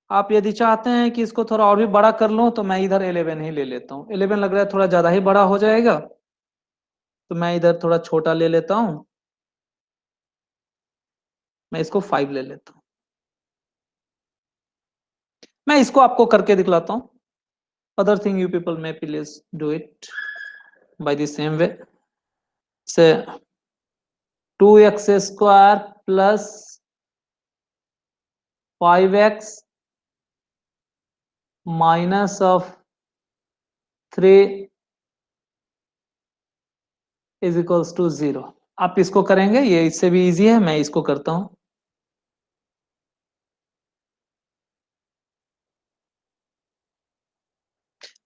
आप यदि चाहते हैं कि इसको थोड़ा और भी बड़ा कर लूं तो मैं इधर 11 ही ले लेता हूं. 11 लग रहा है थोड़ा ज्यादा ही बड़ा हो जाएगा, तो मैं इधर थोड़ा छोटा ले लेता हूं. मैं इसको 5 ले लेता हूं। मैं इसको आपको करके दिखलाता हूं। Other thing you people may please do it by the same way. Say 2x square plus 5x minus of 3 is equals to 0। आप इसको करेंगे, ये इससे भी इजी है, मैं इसको करता हूं।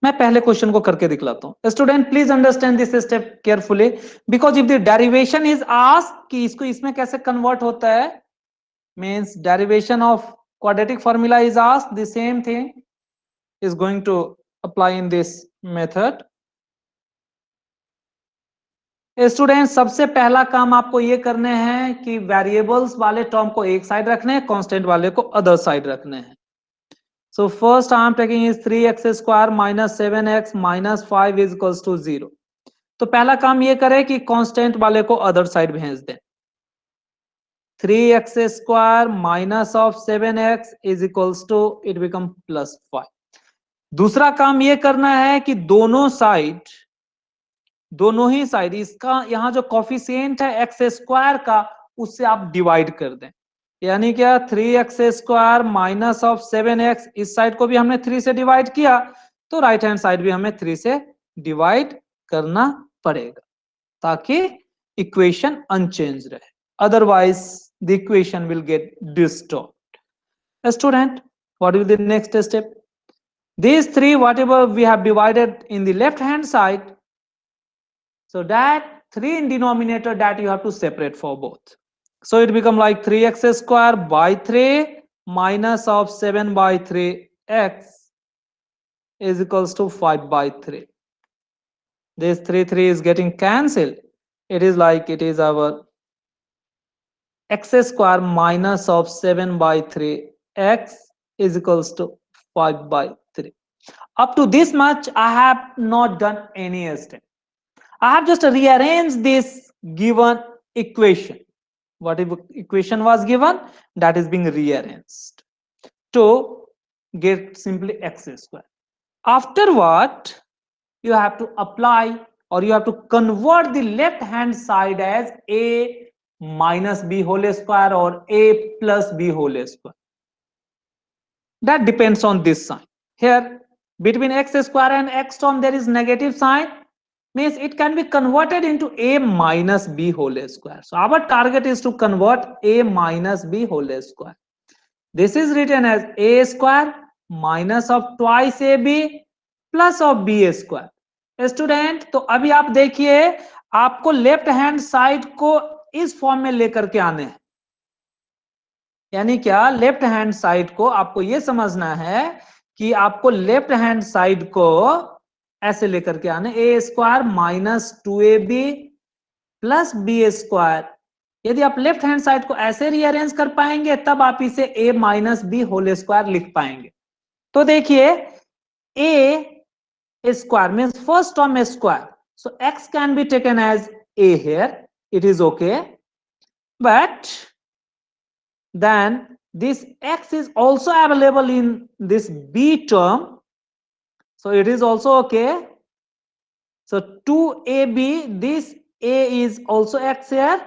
मैं पहले क्वेश्चन को करके दिखलाता हूं। Student please understand this step carefully, because if the derivation is asked कि इसको इसमें कैसे कन्वर्ट होता है, means derivation of quadratic formula is asked, the same thing is going to apply in this method। Student सबसे पहला काम आपको ये करने हैं कि वेरिएबल्स वाले टर्म को एक साइड रखने हैं, कांस्टेंट वाले को अदर साइड रखने हैं। So first I am taking is 3x square minus 7x minus 5 is equals to 0। तो पहला काम ये करें कि कांस्टेंट वाले को अदर साइड भेज दें। 3x square minus of 7x is equals to, it become plus 5। दूसरा काम ये करना है कि दोनों ही साइड इसका यहां जो कॉफिशिएंट है एक्स स्क्वायर का, उससे आप डिवाइड कर दें। यानी क्या, 3x square minus of 7x, इस साइड को भी हमने 3 से डिवाइड किया, तो राइट हैंड साइड भी हमें 3 से डिवाइड करना पड़ेगा ताकि इक्वेशन अनचेंज रहे, otherwise the equation will get distort. Student, what will the next step? These 3 whatever we have divided in the left hand side, so that 3 in denominator that you have to separate for both. So it become like 3x square by 3 minus of 7 by 3x is equals to 5 by 3. This 3 is getting cancelled. It is like it is our x square minus of 7 by 3x is equals to 5 by 3. Up to this much, I have not done any step. I have just rearranged this given equation. Whatever equation was given, that is being rearranged to get simply x square. Afterward, you have to apply or you have to convert the left hand side as a minus b whole square or a plus b whole square. That depends on this sign. Here, between x square and x term there is negative sign, means it can be converted into a minus b whole square. So our target is to convert a minus b whole square. This is written as a square minus of twice ab plus of b square. Student, तो अभी आप देखिए, आपको left hand side को इस form में लेकर के आने हैं। यानी क्या, लेफ्ट हैंड साइड को आपको यह समझना है कि आपको लेफ्ट हैंड साइड को ऐसे लेकर के आने, a square minus 2ab plus b square. यदि आप लेफ्ट हैंड साइड को ऐसे रीअरेंज कर पाएंगे तब आप इसे a minus B whole square लिख पाएंगे। तो देखिए, a square means first term is square, so x can be taken as a here, it is okay, but then this x is also available in this b term, so it is also okay. So 2ab, this a is also x here,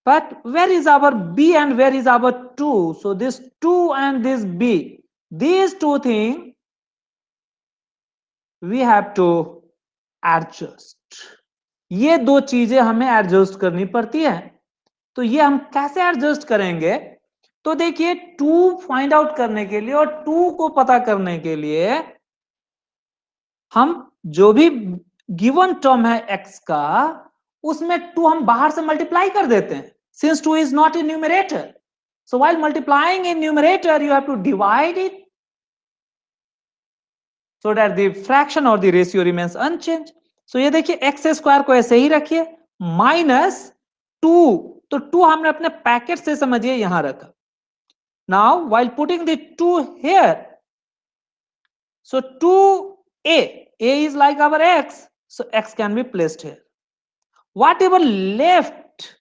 but where is our b and where is our 2? So this 2 and this b, these two things we have to adjust. ये दो चीजें हमें adjust करनी पड़ती है। तो ये हम कैसे एडजस्ट करेंगे? तो देखिए, 2 फाइंड आउट करने के लिए और 2 को पता करने के लिए हम जो भी गिवन टर्म है x का, उसमें 2 हम बाहर से मल्टीप्लाई कर देते हैं, since 2 is not in numerator. So while multiplying in numerator, you have to divide it so that the fraction or the ratio remains unchanged. So ये देखिए, x स्क्वायर को ऐसे ही रखिए माइनस 2, तो 2 हमने अपने पैकेट से समझिए यहां रखा। Now while putting the 2 here, so 2a, a is like our x, so x can be placed here. Whatever left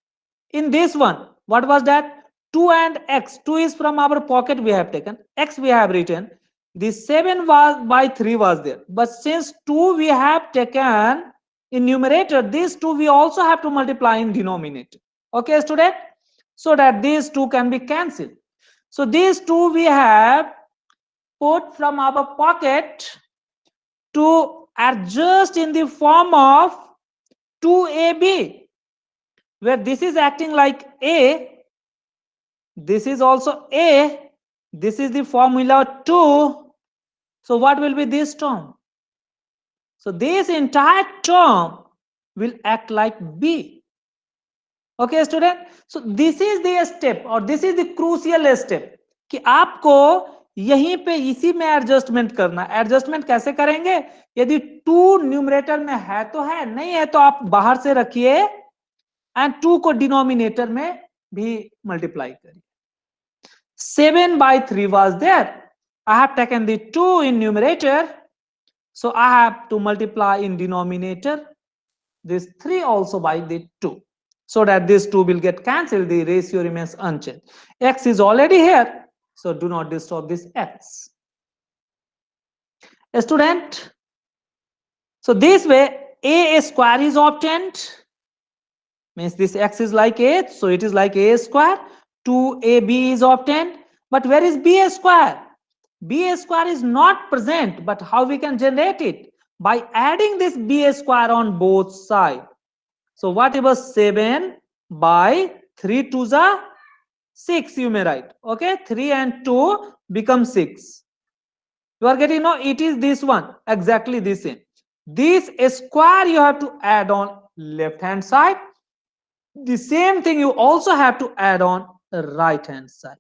in this one, what was that? 2 and x. 2 is from our pocket we have taken. X we have written. The 7 was by 3 was there. But since 2 we have taken in numerator, these 2 we also have to multiply in denominator. Okay, student? So that these 2 can be cancelled. So these 2 we have put from our pocket to adjust in the form of 2ab, where this is acting like a, this is also a, this is the formula 2. So what will be this term? So this entire term will act like b. Okay student, so this is the step or this is the crucial step कि आपको यहीं पे इसी में adjustment करना. Adjustment कैसे करेंगे? यदि 2 न्यूमरेटर में है तो है, नहीं है तो आप बाहर से रखिए एंड 2 को डिनोमिनेटर में भी मल्टीप्लाई करिए. 7 by 3 was there. I have taken the 2 in numerator, so I have to multiply in denominator this 3 also by the 2, so that this 2 will get cancelled. The ratio remains unchanged. X is already here, so do not disturb this x. A student, so this way a square is obtained, means this x is like a, so it is like a square. 2ab is obtained, but where is b square? B square is not present, but how we can generate it? By adding this b square on both sides. So whatever 7 by 3 to the 6 you may write. Okay, 3 and 2 become 6. You are getting, no, it is this one, exactly the same. This square you have to add on left hand side. The same thing you also have to add on right hand side.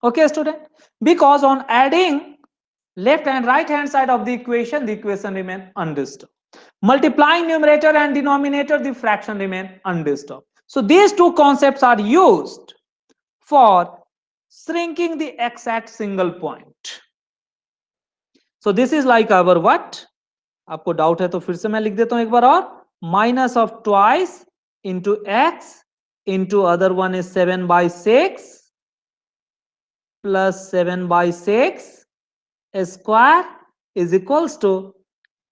Okay student, because on adding left and right hand side of the equation remain undisturbed. Multiplying numerator and denominator, the fraction remain undisturbed. So these two concepts are used for shrinking the x at single point. So this is like our what? आपको doubt है तो फिर से मैं लिख देता हूं एक बार और. Minus of twice into x into other one is 7 by 6 plus 7 by 6 square is equals to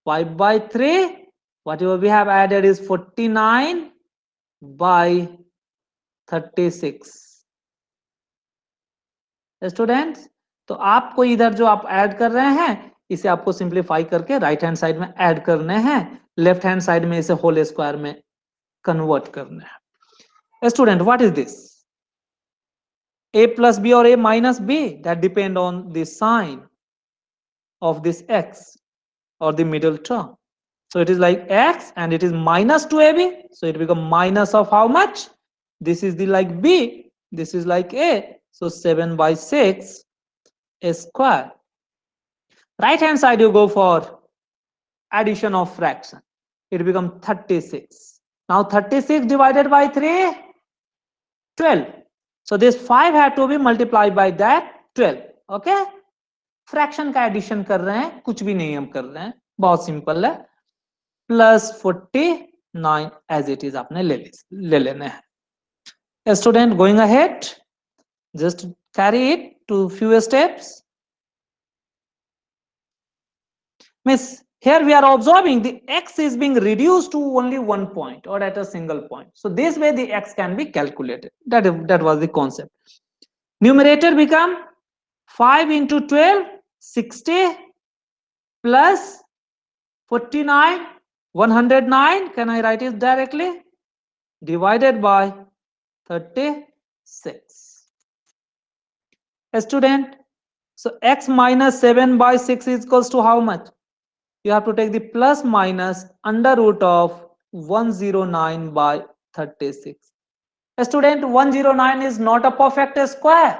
5 by 3. Whatever we have added is 49 by 36. Students, तो आपको इधर जो आप ऐड कर रहे हैं इसे आपको सिंप्लीफाई करके राइट हैंड साइड में ऐड करने हैं, लेफ्ट हैंड साइड में इसे होल स्क्वायर में कन्वर्ट करने हैं. Student, what is this? a plus b or a minus b, that depend on the sign of this x or the middle term. So it is like x and it is minus 2ab, so it becomes minus of how much? This is the like b, this is like a, so 7 by 6 square. Right hand side you go for addition of fraction, it becomes 36. Now 36 divided by 3, 12. So this 5 had to be multiplied by that 12. Okay, fraction का addition कर रहे हैं, कुछ भी नहीं हम कर रहे हैं, बहुत सिंपल है. प्लस 49 एज इट इज आपने ले लेने हैं. Student, going ahead, just carry it to few steps. Miss, here we are observing the x is being reduced to only one point or at a single point. So this way the x can be calculated. That was the concept. Numerator become 5 into 12, 60 plus 49, 109. Can I write it directly? Divided by 36. A student, so x minus 7 by 6 is equals to how much? You have to take the plus minus under root of 109 by 36. A student, 109 is not a perfect square.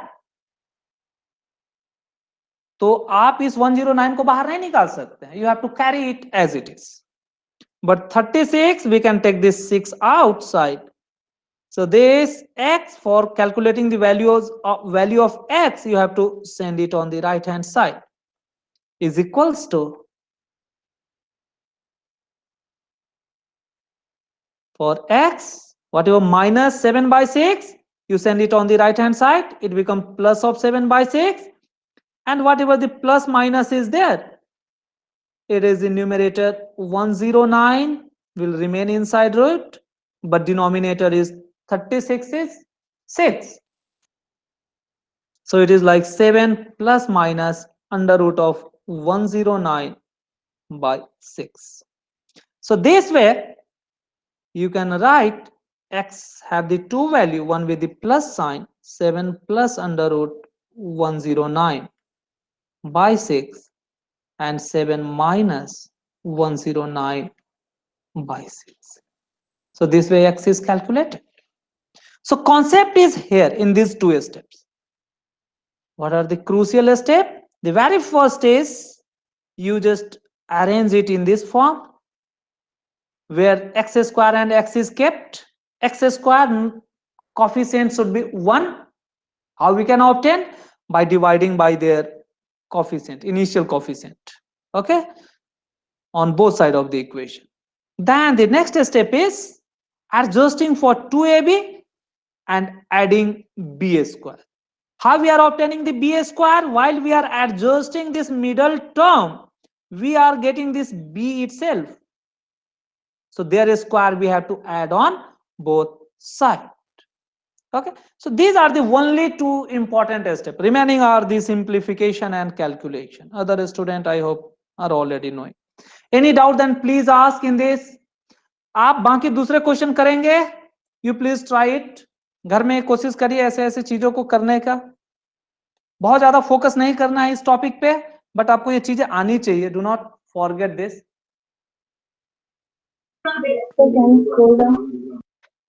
तो आप इस 109 को बाहर नहीं निकाल सकते हैं. You have to carry it as it is. But 36, we can take this 6 outside. So this x, for calculating the value of x, you have to send it on the right hand side, is equals to For x, whatever minus 7 by 6, you send it on the right hand side, it becomes plus of 7 by 6, and whatever the plus minus is there, it is in numerator 109 will remain inside root, but denominator is 36 is 6. So it is like 7 plus minus under root of 109 by 6. So this way you can write x have the two value, one with the plus sign, 7 plus under root 109 by 6, and 7 minus 109 by 6. So this way x is calculated. So concept is here in these two steps. What are the crucial steps? The very first is you just arrange it in this form where x square and x is kept. X square coefficient should be 1. How we can obtain? By dividing by their coefficient, initial coefficient, okay, on both sides of the equation. Then the next step is adjusting for 2ab and adding b square. How we are obtaining the b square? While we are adjusting this middle term, we are getting this b itself. So their square we have to add on both sides. Okay, so these are the only two important steps. Remaining are the simplification and calculation. Other student I hope are already knowing. Any doubt then please ask in this. आप बाकी दूसरे question करेंगे, you please try it. घर में कोशिश करिए ऐसे ऐसे चीजों को करने का. बहुत ज्यादा फोकस नहीं करना है इस टॉपिक पे, बट आपको ये चीजें आनी चाहिए. Do not forget this.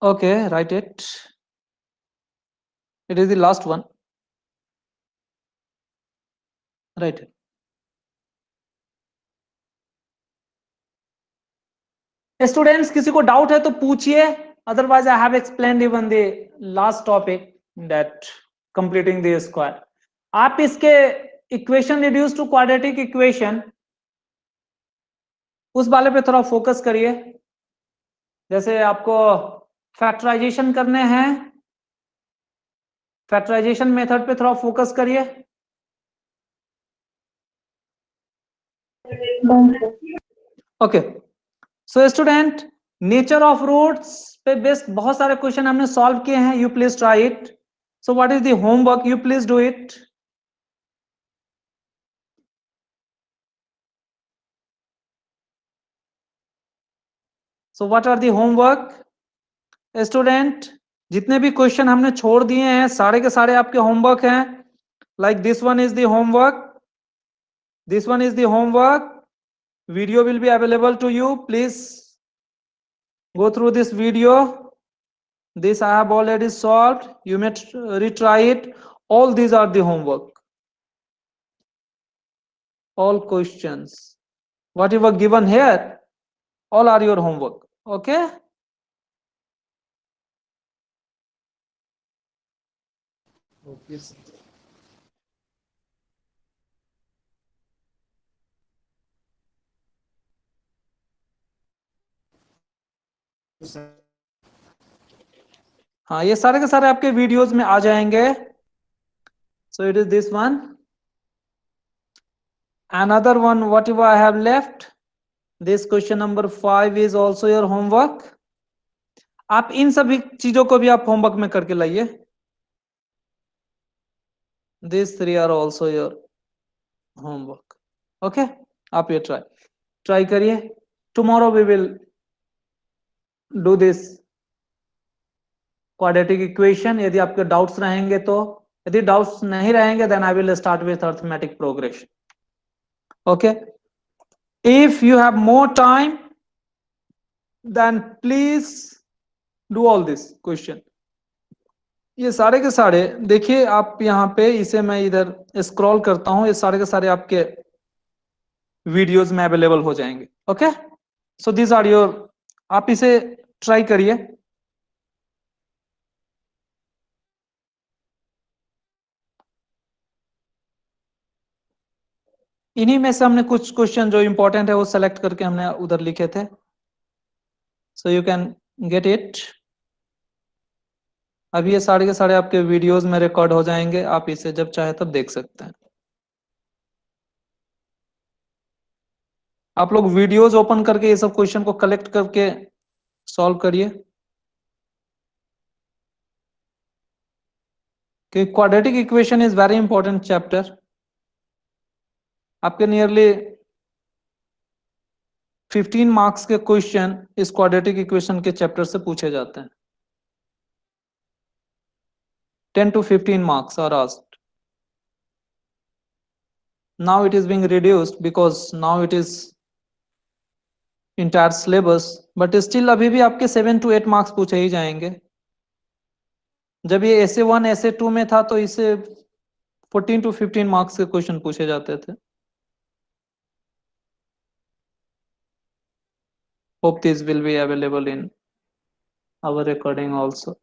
Okay, right it. It is the last one. Right. Students, किसी को डाउट है तो पूछिए. Otherwise, I have explained even the last topic that completing the square. आप इसके equation reduced to quadratic equation उस वाले पे थोड़ा फोकस करिए. जैसे आपको फैक्टराइजेशन करने हैं, फैक्टराइजेशन मेथड पे थोड़ा फोकस करिए. Okay, so student, nature of roots पे बेस्ड बहुत सारे क्वेश्चन हमने सॉल्व किए हैं. You please try it. So what is the homework? You please do it. So what are the homework? Student, जितने भी क्वेश्चन हमने छोड़ दिए हैं सारे के सारे आपके होमवर्क हैं. Like this one is the homework, this one is the homework. Video will be available to you. Please go through this video. This I have already solved. You may retry it. All these are the homework. All questions whatever given here, all are your homework. Okay, Okay. हाँ, ये सारे के सारे आपके videos में आ जाएंगे. So it is this one. Another one whatever I have left, this question number 5 is also your homework. आप इन सभी चीजों को भी आप होमवर्क में करके लाइए. These three are also your homework. Okay, आप ये try करिए. Tomorrow we will do this quadratic equation. यदि आपके डाउट्स रहेंगे तो, यदि डाउट्स नहीं रहेंगे then I will start with arithmetic progression. Okay, if you have more time then please do all this question. ये सारे के सारे देखिए आप यहाँ पे, इसे मैं इधर स्क्रॉल करता हूँ, ये सारे के सारे आपके वीडियोस में अवेलेबल हो जाएंगे. Okay, so this are your, आप इसे ट्राई करिए. इन्हीं में से हमने कुछ क्वेश्चन जो इंपॉर्टेंट है वो सेलेक्ट करके हमने उधर लिखे थे. So you can get it? अभी ये सारे के सारे आपके वीडियोस में रिकॉर्ड हो जाएंगे, आप इसे जब चाहे तब देख सकते हैं। आप लोग वीडियोस ओपन करके ये सब क्वेश्चन को कलेक्ट करके सॉल्व करिए, कि quadratic equation is very important chapter. आपके नियरली 15 मार्क्स के क्वेश्चन इस क्वाड्रेटिक इक्वेशन के चैप्टर से पूछे जाते हैं। 10 to 15 marks are asked. Now it is being reduced because now it is entire syllabus, but still अभी भी आपके 7 to 8 मार्क्स पूछे ही जाएंगे। जब ये SA1 SA2 में था तो इससे 14 to 15 मार्क्स के क्वेश्चन पूछे जाते थे। Hope this will be available in our recording also.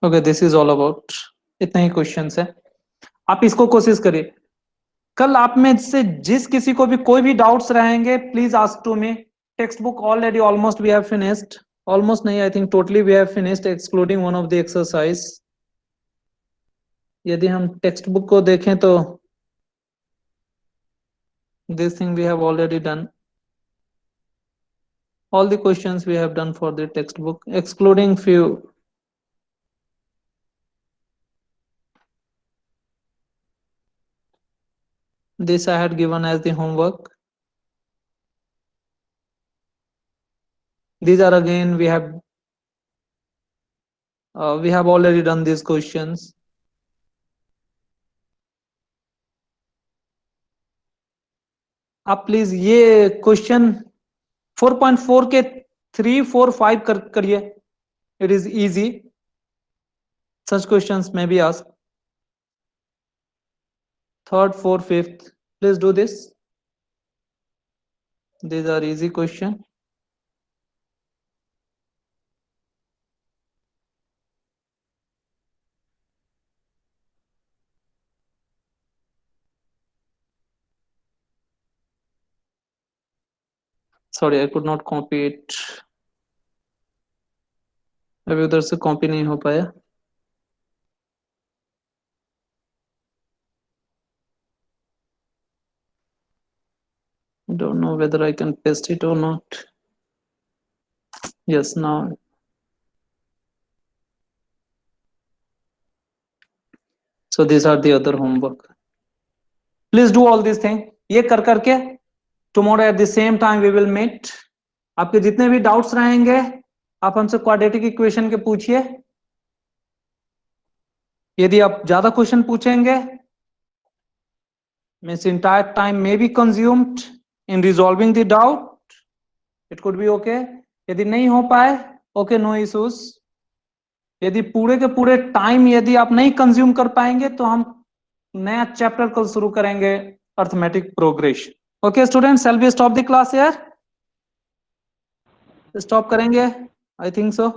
Okay, this is all about, इतना ही क्वेश्चंस है। आप इसको कोशिश करिए। कल आप में से जिस किसी को भी कोई भी डाउट्स रहेंगे, please ask to me. Text book already almost we have finished, almost नहीं, I think totally we have finished excluding one of the exercise. यदि हम टेक्स्ट बुक को देखें तो this thing we have already done, all the questions we have done for the textbook excluding few. This I had given as the homework. These are again we have already done these questions. आप please ये question 4.4 के 3, 4, 5 करिए। It is easy. Such questions may be asked. 3rd, 4th, 5th. Please do this. These are easy questions. Sorry, I could not copy it. अभी उधर से copy नहीं हो पाया। Don't know whether I can paste it or not. Yes, now. So these are the other homework. Please do all these things. ये कर करके tomorrow at the same time we will meet. आपके जितने भी doubts रहेंगे आप हमसे quadratic equation के पूछिए। यदि आप ज्यादा क्वेश्चन पूछेंगे, means entire time may be consumed in resolving the doubt. It could be okay. यदि नहीं हो पाए, okay, no issues. यदि पूरे के पूरे टाइम यदि आप नहीं कंज्यूम कर पाएंगे तो हम नया चैप्टर कल शुरू करेंगे, arithmetic progression. Okay student, shall we stop the class here? Stop करेंगे? I think so.